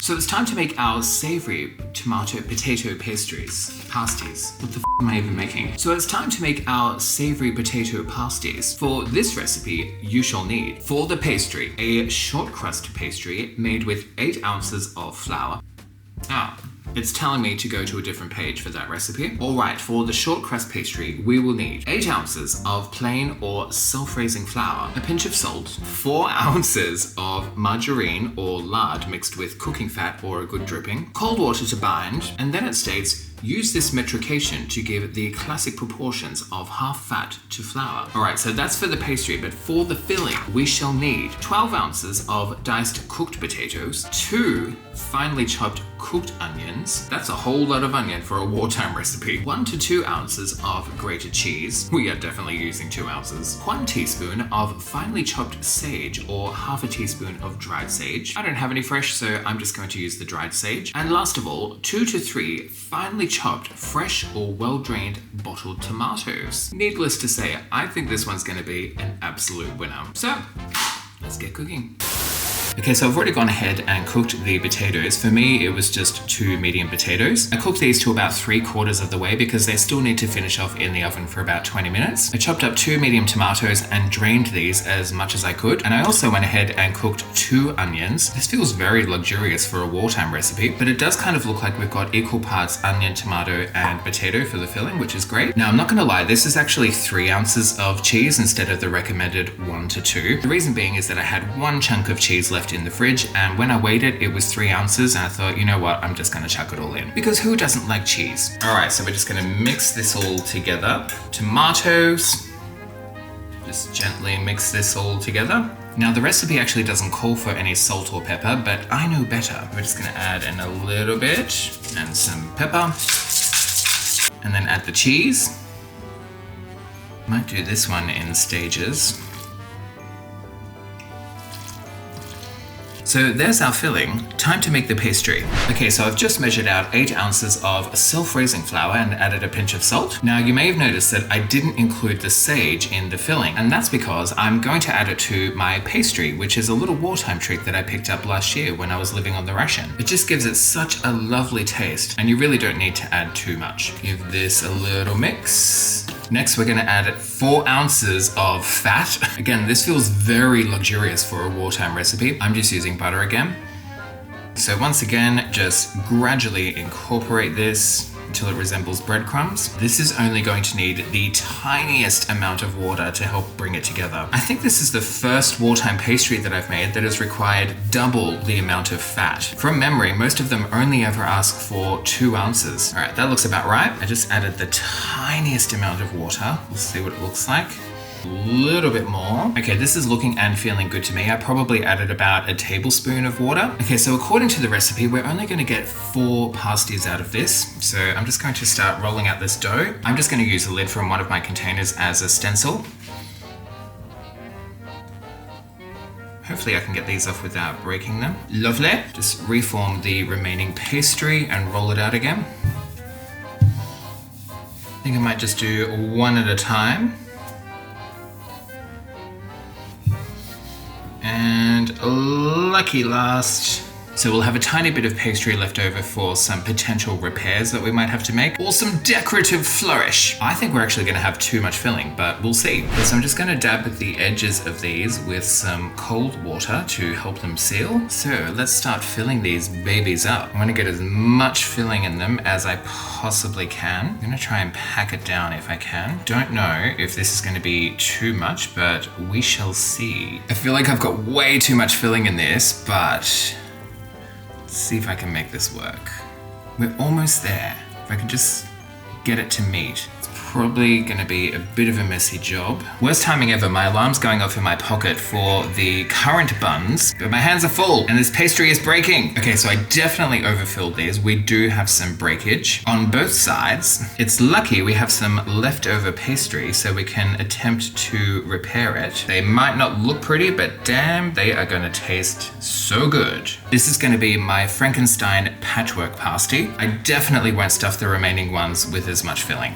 So it's time to make our savory tomato potato pasties. What the f am I even making? So it's time to make our savory potato pasties. For this recipe, you shall need, for the pastry, a short crust pastry made with 8 ounces of flour. It's telling me to go to a different page for that recipe. Alright, for the short crust pastry, we will need 8 ounces of plain or self-raising flour, a pinch of salt, 4 ounces of margarine or lard mixed with cooking fat or a good dripping, cold water to bind, and then it states, use this metrication to give the classic proportions of half fat to flour. Alright, so that's for the pastry, but for the filling, we shall need 12 ounces of diced cooked potatoes, 2 finely chopped cooked onions. That's a whole lot of onion for a wartime recipe. 1 to 2 ounces of grated cheese. We are definitely using 2 ounces. 1 teaspoon of finely chopped sage or half a teaspoon of dried sage. I don't have any fresh, so I'm just going to use the dried sage. And last of all, 2 to 3 finely chopped fresh or well-drained bottled tomatoes. Needless to say, I think this one's going to be an absolute winner. So, let's get cooking. Okay, so I've already gone ahead and cooked the potatoes. For me, it was just 2 medium potatoes. I cooked these to about 3/4 of the way because they still need to finish off in the oven for about 20 minutes. I chopped up 2 medium tomatoes and drained these as much as I could. And I also went ahead and cooked 2 onions. This feels very luxurious for a wartime recipe, but it does kind of look like we've got equal parts onion, tomato, and potato for the filling, which is great. Now, I'm not gonna lie, this is actually 3 ounces of cheese instead of the recommended 1 to 2. The reason being is that I had 1 chunk of cheese left in the fridge, and when I weighed it, it was 3 ounces, and I thought, you know what, I'm just gonna chuck it all in. Because who doesn't like cheese? All right, so we're just gonna mix this all together. Tomatoes, just Just gently mix this all together. Now the recipe actually doesn't call for any salt or pepper, but I know better. We're just gonna add in a little bit and some pepper, and then add the cheese. Might do this one in stages. So there's our filling. Time to make the pastry. Okay, so I've just measured out 8 ounces of self-raising flour and added a pinch of salt. Now you may have noticed that I didn't include the sage in the filling, and that's because I'm going to add it to my pastry, which is a little wartime treat that I picked up last year when I was living on the ration. It just gives it such a lovely taste, and you really don't need to add too much. Give this a little mix. Next, we're gonna add 4 ounces of fat. Again, this feels very luxurious for a wartime recipe. I'm just using butter again. So once again, just gradually incorporate this until it resembles breadcrumbs. This is only going to need the tiniest amount of water to help bring it together. I think this is the first wartime pastry that I've made that has required double the amount of fat. From memory, most of them only ever ask for 2 ounces. All right, that looks about right. I just added the tiniest amount of water. We'll see what it looks like. A little bit more. Okay, this is looking and feeling good to me. I probably added about a tablespoon of water. Okay, so according to the recipe, we're only going to get 4 pasties out of this. So I'm just going to start rolling out this dough. I'm just going to use a lid from one of my containers as a stencil. Hopefully I can get these off without breaking them. Lovely. Just reform the remaining pastry and roll it out again. I think I might just do one at a time. And lucky last. So we'll have a tiny bit of pastry left over for some potential repairs that we might have to make, or some decorative flourish. I think we're actually gonna have too much filling, but we'll see. So I'm just gonna dab at the edges of these with some cold water to help them seal. So let's start filling these babies up. I'm gonna get as much filling in them as I possibly can. I'm gonna try and pack it down if I can. Don't know if this is gonna be too much, but we shall see. I feel like I've got way too much filling in this, but see if I can make this work. We're almost there. If I can just get it to meet. It's probably gonna be a bit of a messy job. Worst timing ever, my alarm's going off in my pocket for the currant buns, but my hands are full and this pastry is breaking. Okay, so I definitely overfilled these. We do have some breakage on both sides. It's lucky we have some leftover pastry so we can attempt to repair it. They might not look pretty, but damn, they are gonna taste so good. This is gonna be my Frankenstein patchwork pasty. I definitely won't stuff the remaining ones with as much filling.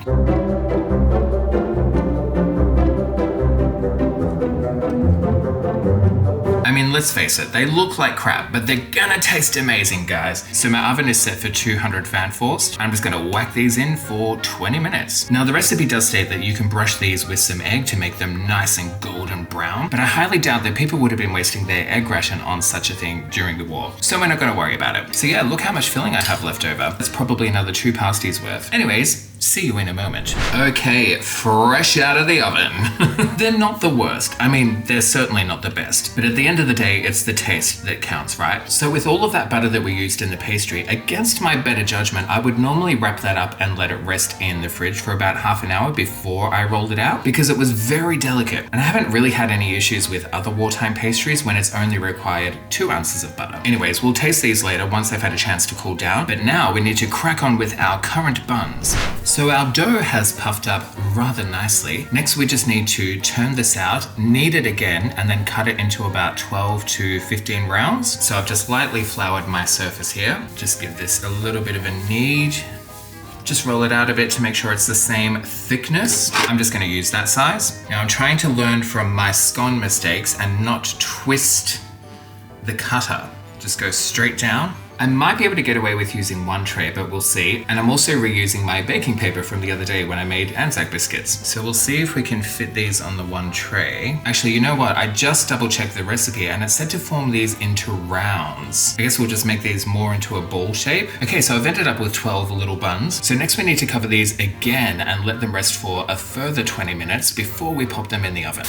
I mean, let's face it, they look like crap, but they're gonna taste amazing, guys. So my oven is set for 200 fan forced. I'm just gonna whack these in for 20 minutes. Now the recipe does state that you can brush these with some egg to make them nice and golden brown, but I highly doubt that people would have been wasting their egg ration on such a thing during the war. So we're not gonna worry about it. So yeah, look how much filling I have left over. That's probably another 2 pasties worth. Anyways, see you in a moment. Okay, fresh out of the oven. They're not the worst. I mean, they're certainly not the best. But at the end of the day, it's the taste that counts, right? So with all of that butter that we used in the pastry, against my better judgment, I would normally wrap that up and let it rest in the fridge for about half an hour before I rolled it out, because it was very delicate. And I haven't really had any issues with other wartime pastries when it's only required 2 ounces of butter. Anyways, we'll taste these later once they've had a chance to cool down. But now we need to crack on with our currant buns. So our dough has puffed up rather nicely. Next, we just need to turn this out, knead it again, and then cut it into about 12 to 15 rounds. So I've just lightly floured my surface here. Just give this a little bit of a knead. Just roll it out a bit to make sure it's the same thickness. I'm just gonna use that size. Now I'm trying to learn from my scone mistakes and not twist the cutter. Just go straight down. I might be able to get away with using one tray, but we'll see. And I'm also reusing my baking paper from the other day when I made Anzac biscuits. So we'll see if we can fit these on the one tray. Actually, you know what? I just double checked the recipe and it said to form these into rounds. I guess we'll just make these more into a ball shape. Okay, so I've ended up with 12 little buns. So next we need to cover these again and let them rest for a further 20 minutes before we pop them in the oven.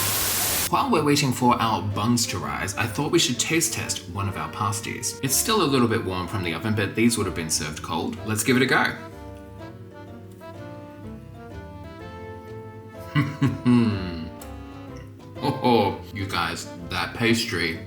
While we're waiting for our buns to rise, I thought we should taste test one of our pasties. It's still a little bit warm from the oven, but these would have been served cold. Let's give it a go. You guys, that pastry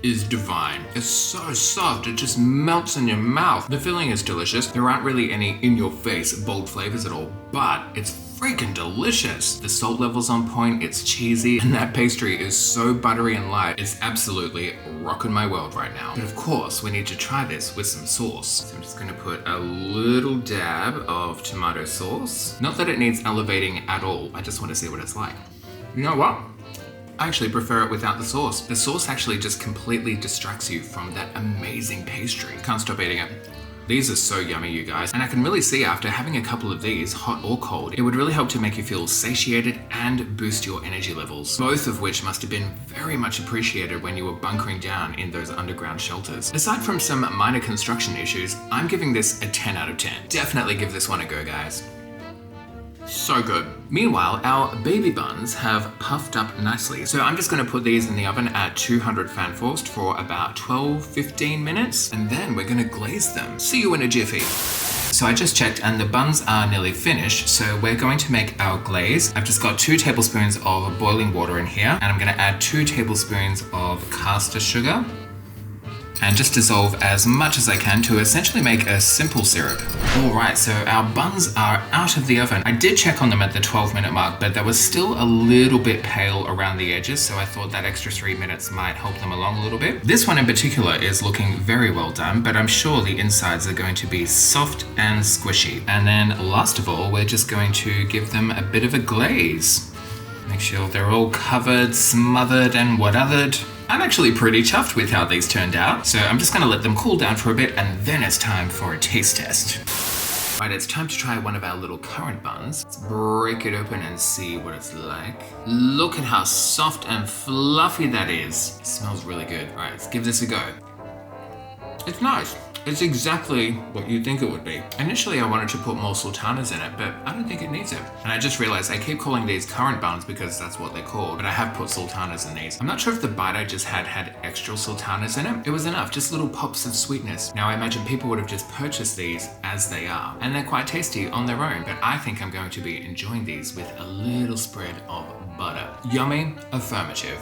is divine. It's so soft, it just melts in your mouth. The filling is delicious. There aren't really any in-your-face bold flavors at all, but it's freaking delicious. The salt level's on point, it's cheesy, and that pastry is so buttery and light. It's absolutely rocking my world right now. But of course, we need to try this with some sauce. So I'm just gonna put a little dab of tomato sauce. Not that it needs elevating at all, I just want to see what it's like. You know what? I actually prefer it without the sauce. The sauce actually just completely distracts you from that amazing pastry. Can't stop eating it. These are so yummy, you guys. And I can really see after having a couple of these, hot or cold, it would really help to make you feel satiated and boost your energy levels. Both of which must have been very much appreciated when you were bunkering down in those underground shelters. Aside from some minor construction issues, I'm giving this a 10 out of 10. Definitely give this one a go, guys. So good. Meanwhile, our baby buns have puffed up nicely. So I'm just gonna put these in the oven at 200 Fanforst for about 12-15 minutes, and then we're gonna glaze them. See you in a jiffy. So I just checked and the buns are nearly finished, so we're going to make our glaze. I've just got 2 tablespoons of boiling water in here, and I'm gonna add 2 tablespoons of caster sugar, and just dissolve as much as I can to essentially make a simple syrup. Alright, so our buns are out of the oven. I did check on them at the 12-minute mark, but they were still a little bit pale around the edges, so I thought that extra 3 minutes might help them along a little bit. This one in particular is looking very well done, but I'm sure the insides are going to be soft and squishy. And then last of all, we're just going to give them a bit of a glaze. Make sure they're all covered, smothered, and whatevered. I'm actually pretty chuffed with how these turned out, so I'm just gonna let them cool down for a bit and then it's time for a taste test. Right, it's time to try one of our little currant buns. Let's break it open and see what it's like. Look at how soft and fluffy that is. It smells really good. All right, let's give this a go. It's nice. It's exactly what you'd think it would be. Initially, I wanted to put more sultanas in it, but I don't think it needs it. And I just realized I keep calling these currant buns because that's what they're called, but I have put sultanas in these. I'm not sure if the bite I just had extra sultanas in it. It was enough, just little pops of sweetness. Now I imagine people would have just purchased these as they are, and they're quite tasty on their own, but I think I'm going to be enjoying these with a little spread of butter. Yummy, affirmative.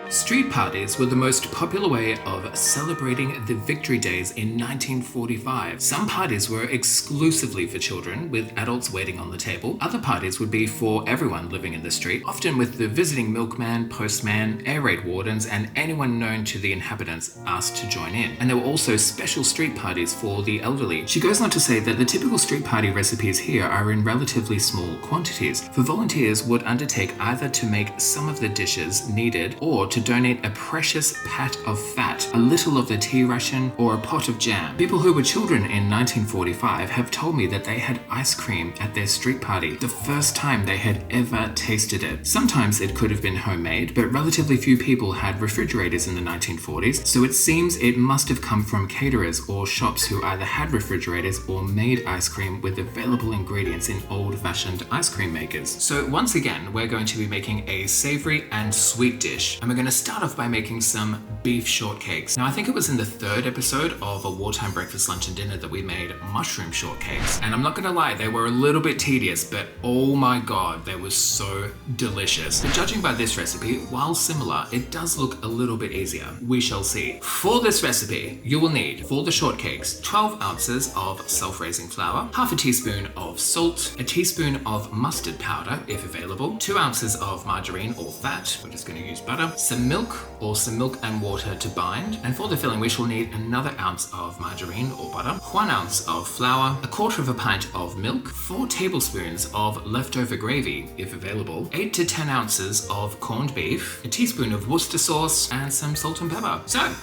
Street parties were the most popular way of celebrating the Victory Days in 1945. Some parties were exclusively for children, with adults waiting on the table. Other parties would be for everyone living in the street, often with the visiting milkman, postman, air raid wardens, and anyone known to the inhabitants asked to join in. And there were also special street parties for the elderly. She goes on to say that the typical street party recipes here are in relatively small quantities, for volunteers would undertake either to make some of the dishes needed or to donate a precious pat of fat, a little of the tea ration, or a pot of jam. People who were children in 1945 have told me that they had ice cream at their street party, the first time they had ever tasted it. Sometimes it could have been homemade, but relatively few people had refrigerators in the 1940s, so it seems it must have come from caterers or shops who either had refrigerators or made ice cream with available ingredients in old-fashioned ice cream makers. So once again, we're going to be making a savory and sweet dish, and we're going to start off by making some beef shortcakes. Now I think it was in the 3rd episode of A Wartime Breakfast, Lunch and Dinner that we made mushroom shortcakes, and I'm not gonna lie, they were a little bit tedious, but oh my god, they were so delicious. But judging by this recipe, while similar, it does look a little bit easier. We shall see. For this recipe, you will need, for the shortcakes, 12 ounces of self-raising flour, half a teaspoon of salt, a teaspoon of mustard powder, if available, 2 ounces of margarine or fat, we're just gonna use butter, some milk or some milk and water to bind, and for the filling we shall need another ounce of margarine or butter, 1 ounce of flour, a quarter of a pint of milk, 4 tablespoons of leftover gravy if available, 8 to 10 ounces of corned beef, a teaspoon of Worcester sauce, and some salt and pepper. So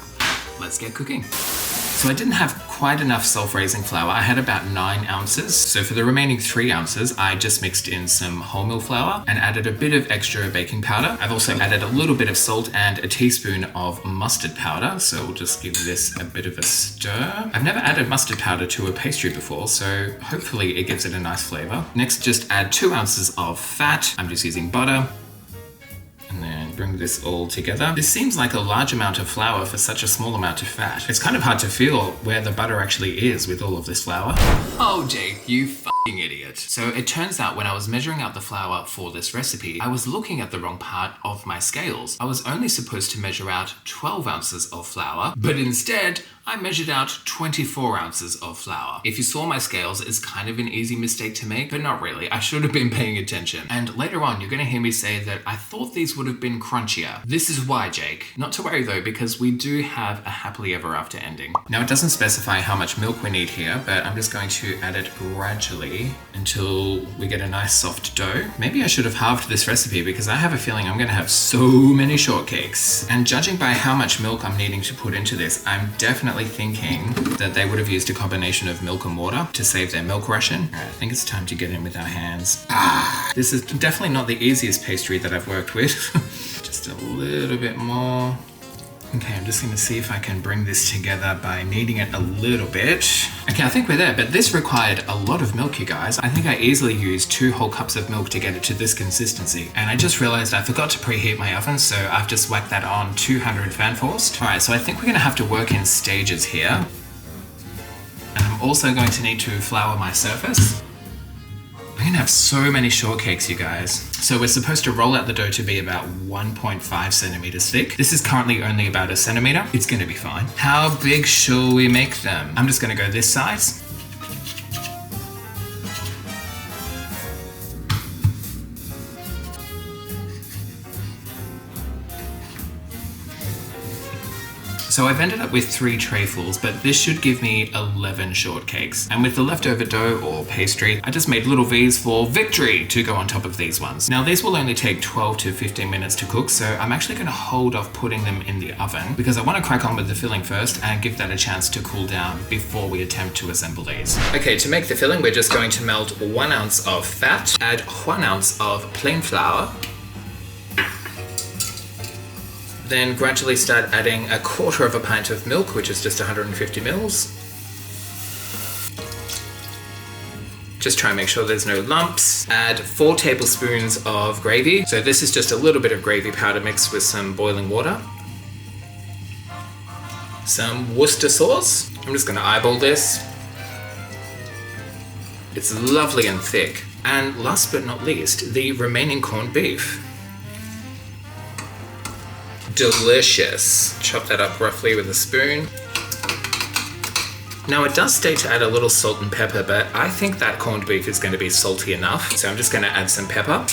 let's get cooking. So I didn't have quite enough self-raising flour. I had about 9 ounces. So for the remaining 3 ounces, I just mixed in some wholemeal flour and added a bit of extra baking powder. I've also added a little bit of salt and a teaspoon of mustard powder. So we'll just give this a bit of a stir. I've never added mustard powder to a pastry before, so hopefully it gives it a nice flavor. Next, just add 2 ounces of fat. I'm just using butter. And then bring this all together. This seems like a large amount of flour for such a small amount of fat. It's kind of hard to feel where the butter actually is with all of this flour. Oh, Jake, you f***ing idiot. So it turns out when I was measuring out the flour for this recipe, I was looking at the wrong part of my scales. I was only supposed to measure out 12 ounces of flour, but instead I measured out 24 ounces of flour. If you saw my scales, it's kind of an easy mistake to make, but not really. I should have been paying attention. And later on, you're gonna hear me say that I thought these would have been crunchier. This is why, Jake. Not to worry though, because we do have a happily ever after ending. Now it doesn't specify how much milk we need here, but I'm just going to add it gradually until we get a nice soft dough. Maybe I should have halved this recipe because I have a feeling I'm gonna have so many shortcakes. And judging by how much milk I'm needing to put into this, I'm definitely thinking that they would have used a combination of milk and water to save their milk ration. All right, I think it's time to get in with our hands. This is definitely not the easiest pastry that I've worked with. Just a little bit more. Okay, I'm just gonna see if I can bring this together by kneading it a little bit. Okay, I think we're there, but this required a lot of milk, you guys. I think I easily used 2 whole cups of milk to get it to this consistency. And I just realized I forgot to preheat my oven, so I've just whacked that on 200 fan forced. All right, so I think we're gonna have to work in stages here. And I'm also going to need to flour my surface. We're gonna have so many shortcakes, you guys. So we're supposed to roll out the dough to be about 1.5 centimeters thick. This is currently only about 1 centimeter. It's gonna be fine. How big shall we make them? I'm just gonna go this size. So I've ended up with 3 trayfuls, but this should give me 11 shortcakes. And with the leftover dough or pastry, I just made little V's for victory to go on top of these ones. Now these will only take 12 to 15 minutes to cook, so I'm actually gonna hold off putting them in the oven because I wanna crack on with the filling first and give that a chance to cool down before we attempt to assemble these. Okay, to make the filling, we're just going to melt 1 ounce of fat, add 1 ounce of plain flour, then gradually start adding 1/4 of a pint of milk, which is just 150 mils. Just try and make sure there's no lumps. Add 4 tablespoons of gravy. So this is just a little bit of gravy powder mixed with some boiling water. Some Worcester sauce. I'm just gonna eyeball this. It's lovely and thick. And last but not least, the remaining corned beef. Delicious. Chop that up roughly with a spoon. Now it does state to add a little salt and pepper, but I think that corned beef is going to be salty enough. So I'm just going to add some pepper.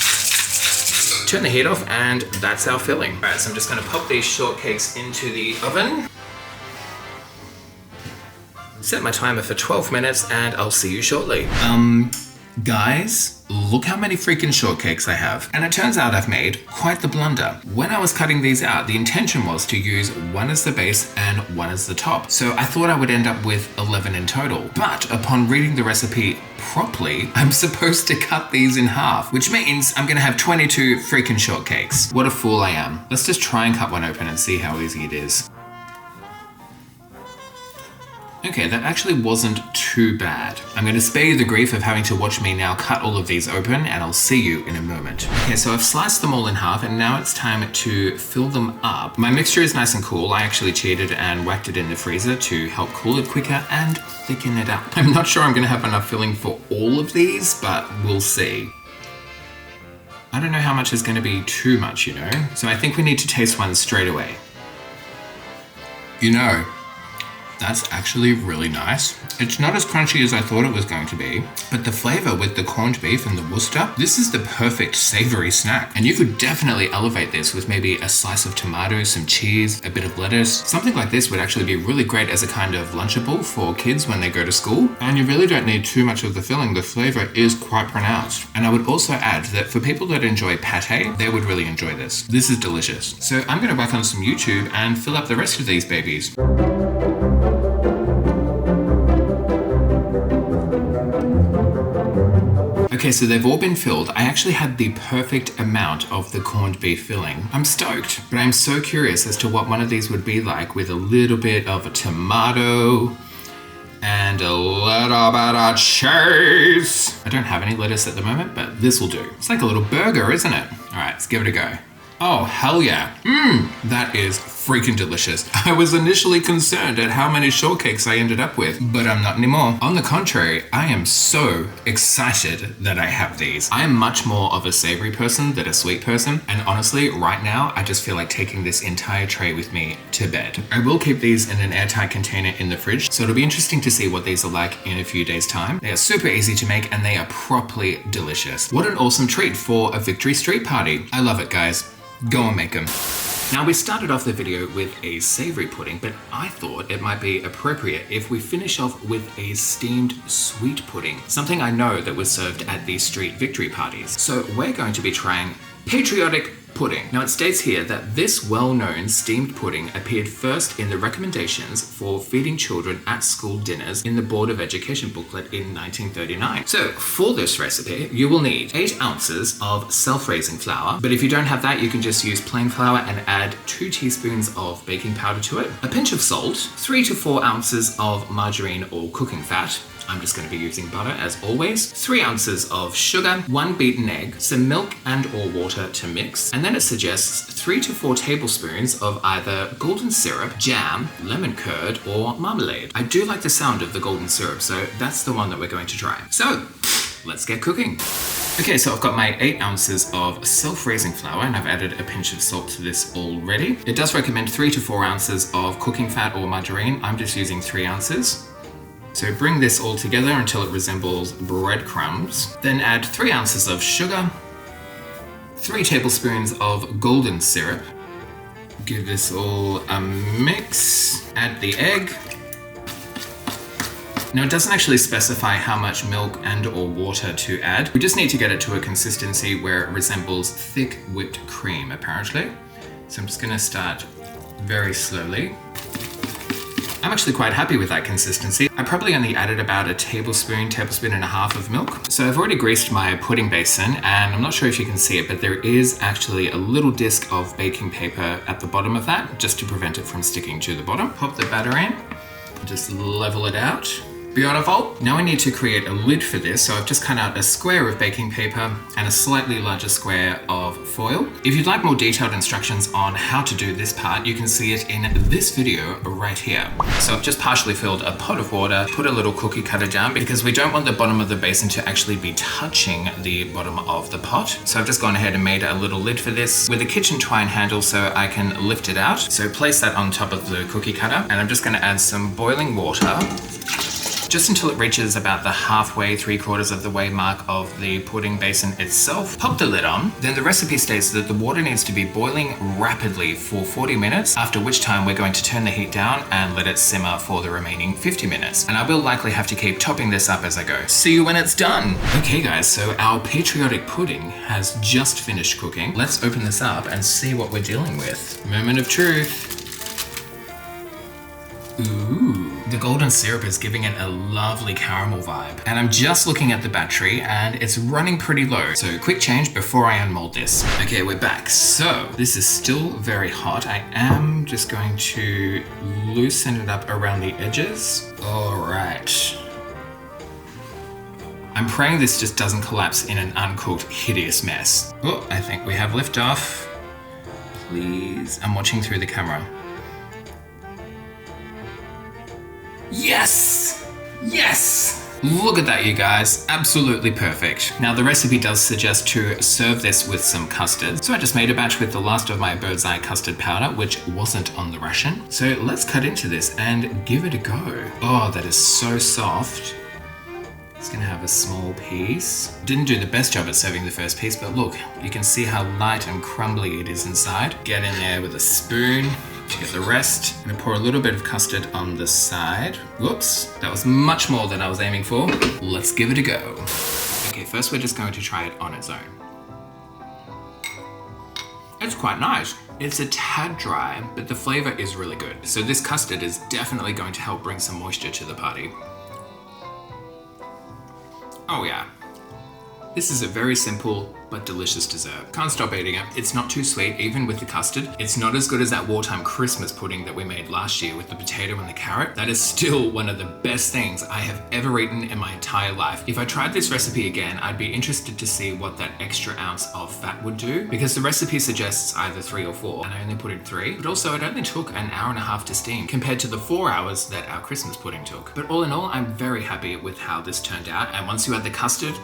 Turn the heat off and that's our filling. All right, so I'm just going to pop these shortcakes into the oven. Set my timer for 12 minutes and I'll see you shortly. Guys, look how many freaking shortcakes I have. And it turns out I've made quite the blunder. When I was cutting these out, the intention was to use 1 as the base and 1 as the top. So I thought I would end up with 11 in total. But upon reading the recipe properly, I'm supposed to cut these in half, which means I'm gonna have 22 freaking shortcakes. What a fool I am. Let's just try and cut one open and see how easy it is. Okay, that actually wasn't too bad. I'm going to spare you the grief of having to watch me now cut all of these open, and I'll see you in a moment. Okay, so I've sliced them all in half, and now it's time to fill them up. My mixture is nice and cool. I actually cheated and whacked it in the freezer to help cool it quicker and thicken it up. I'm not sure I'm going to have enough filling for all of these, but we'll see. I don't know how much is going to be too much, you know? So I think we need to taste one straight away. You know, that's actually really nice. It's not as crunchy as I thought it was going to be, but the flavor with the corned beef and the Worcester, this is the perfect savory snack. And you could definitely elevate this with maybe a slice of tomato, some cheese, a bit of lettuce. Something like this would actually be really great as a kind of Lunchable for kids when they go to school. And you really don't need too much of the filling. The flavor is quite pronounced. And I would also add that for people that enjoy pate, they would really enjoy this. This is delicious. So I'm gonna whack on some YouTube and fill up the rest of these babies. Okay, so they've all been filled. I actually had the perfect amount of the corned beef filling. I'm stoked, but I'm so curious as to what one of these would be like with a little bit of a tomato and a little bit of cheese. I don't have any lettuce at the moment, but this will do. It's like a little burger, isn't it? All right, let's give it a go. Oh, hell yeah. That is freaking delicious. I was initially concerned at how many shortcakes I ended up with, but I'm not anymore. On the contrary, I am so excited that I have these. I am much more of a savory person than a sweet person, and honestly, right now, I just feel like taking this entire tray with me to bed. I will keep these in an airtight container in the fridge, so it'll be interesting to see what these are like in a few days' time. They are super easy to make and they are properly delicious. What an awesome treat for a Victory Street party. I love it, guys. Go and make them. Now, we started off the video with a savory pudding, but I thought it might be appropriate if we finish off with a steamed sweet pudding, something I know that was served at these street victory parties. So we're going to be trying patriotic pudding. Now, it states here that this well-known steamed pudding appeared first in the recommendations for feeding children at school dinners in the Board of Education booklet in 1939. So for this recipe, you will need 8 ounces of self-raising flour, but if you don't have that, you can just use plain flour and add 2 teaspoons of baking powder to it, a pinch of salt, 3 to 4 ounces of margarine or cooking fat. I'm just going to be using butter as always, 3 ounces of sugar, 1 beaten egg, some milk and or water to mix, and then it suggests 3 to 4 tablespoons of either golden syrup, jam, lemon curd, or marmalade. I do like the sound of the golden syrup, so that's the one that we're going to try. So, let's get cooking. Okay, so I've got my 8 ounces of self-raising flour and I've added a pinch of salt to this already. It does recommend 3 to 4 ounces of cooking fat or margarine. I'm just using 3 ounces. So bring this all together until it resembles breadcrumbs. Then add 3 ounces of sugar, 3 tablespoons of golden syrup. Give this all a mix. Add the egg. Now, it doesn't actually specify how much milk and or water to add. We just need to get it to a consistency where it resembles thick whipped cream, apparently. So I'm just gonna start very slowly. I'm actually quite happy with that consistency. I probably only added about a tablespoon and a half of milk. So I've already greased my pudding basin and I'm not sure if you can see it, but there is actually a little disc of baking paper at the bottom of that, just to prevent it from sticking to the bottom. Pop the batter in, just level it out. Beautiful. Now I need to create a lid for this, so I've just cut out a square of baking paper and a slightly larger square of foil. If you'd like more detailed instructions on how to do this part, you can see it in this video right here. So I've just partially filled a pot of water, put a little cookie cutter down because we don't want the bottom of the basin to actually be touching the bottom of the pot. So I've just gone ahead and made a little lid for this with a kitchen twine handle so I can lift it out. So place that on top of the cookie cutter and I'm just going to add some boiling water just until it reaches about the halfway, 3/4 of the way mark of the pudding basin itself. Pop the lid on. Then the recipe states that the water needs to be boiling rapidly for 40 minutes, after which time we're going to turn the heat down and let it simmer for the remaining 50 minutes. And I will likely have to keep topping this up as I go. See you when it's done. Okay guys, so our patriotic pudding has just finished cooking. Let's open this up and see what we're dealing with. Moment of truth. Ooh, the golden syrup is giving it a lovely caramel vibe. And I'm just looking at the battery and it's running pretty low. So quick change before I unmold this. Okay, we're back. So this is still very hot. I am just going to loosen it up around the edges. All right. I'm praying this just doesn't collapse in an uncooked, hideous mess. Oh, I think we have liftoff. Please, I'm watching through the camera. Yes! Yes! Look at that, you guys. Absolutely perfect. Now, the recipe does suggest to serve this with some custard. So I just made a batch with the last of my Bird's Eye custard powder, which wasn't on the ration. So let's cut into this and give it a go. Oh, that is so soft. It's gonna have a small piece. Didn't do the best job at serving the first piece, but look, you can see how light and crumbly it is inside. Get in there with a spoon to get the rest. I'm gonna pour a little bit of custard on the side. Whoops, that was much more than I was aiming for. Let's give it a go. Okay, first we're just going to try it on its own. It's quite nice. It's a tad dry, but the flavor is really good. So this custard is definitely going to help bring some moisture to the party. Oh yeah. This is a very simple but delicious dessert. Can't stop eating it. It's not too sweet, even with the custard. It's not as good as that wartime Christmas pudding that we made last year with the potato and the carrot. That is still one of the best things I have ever eaten in my entire life. If I tried this recipe again, I'd be interested to see what that extra ounce of fat would do, because the recipe suggests either 3 or 4, and I only put in 3. But also, it only took an hour and a half to steam compared to the 4 hours that our Christmas pudding took. But all in all, I'm very happy with how this turned out, and once you add the custard,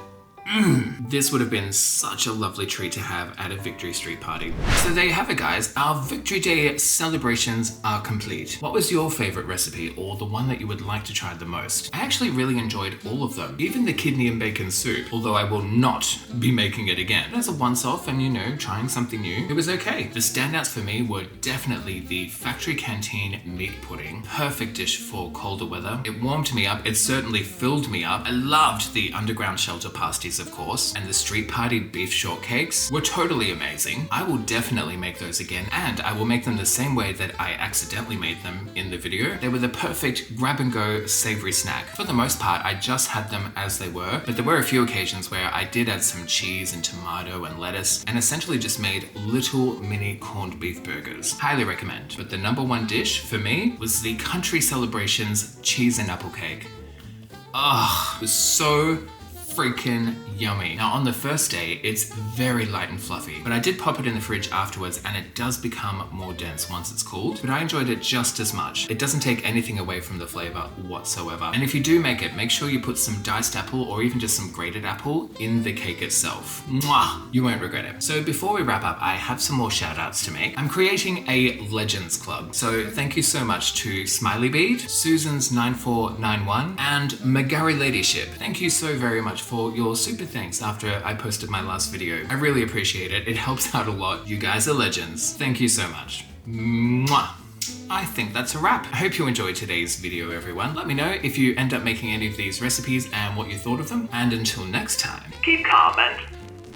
this would have been such a lovely treat to have at a Victory Street party. So there you have it, guys. Our Victory Day celebrations are complete. What was your favorite recipe, or the one that you would like to try the most? I actually really enjoyed all of them, even the kidney and bacon soup, although I will not be making it again. As a once-off and, you know, trying something new, it was okay. The standouts for me were definitely the Factory Canteen meat pudding. Perfect dish for colder weather. It warmed me up. It certainly filled me up. I loved the underground shelter pasties, of course, and the street party beef shortcakes were totally amazing. I will definitely make those again, and I will make them the same way that I accidentally made them in the video. They were the perfect grab-and-go savory snack. For the most part, I just had them as they were, but there were a few occasions where I did add some cheese and tomato and lettuce, and essentially just made little mini corned beef burgers. Highly recommend. But the number one dish for me was the Country Celebrations cheese and apple cake. It was so freaking yummy. Now on the first day, it's very light and fluffy, but I did pop it in the fridge afterwards and it does become more dense once it's cooled, but I enjoyed it just as much. It doesn't take anything away from the flavor whatsoever. And if you do make it, make sure you put some diced apple or even just some grated apple in the cake itself. Mwah! You won't regret it. So before we wrap up, I have some more shout outs to make. I'm creating a Legends Club. So thank you so much to Smiley Bead, Susans9491, and McGarry Ladyship. Thank you so very much for your super thanks after I posted my last video. I really appreciate it. It helps out a lot. You guys are legends. Thank you so much. Mwah. I think that's a wrap. I hope you enjoyed today's video, everyone. Let me know if you end up making any of these recipes and what you thought of them. And until next time, Keep calm and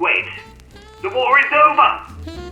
wait. The war is over!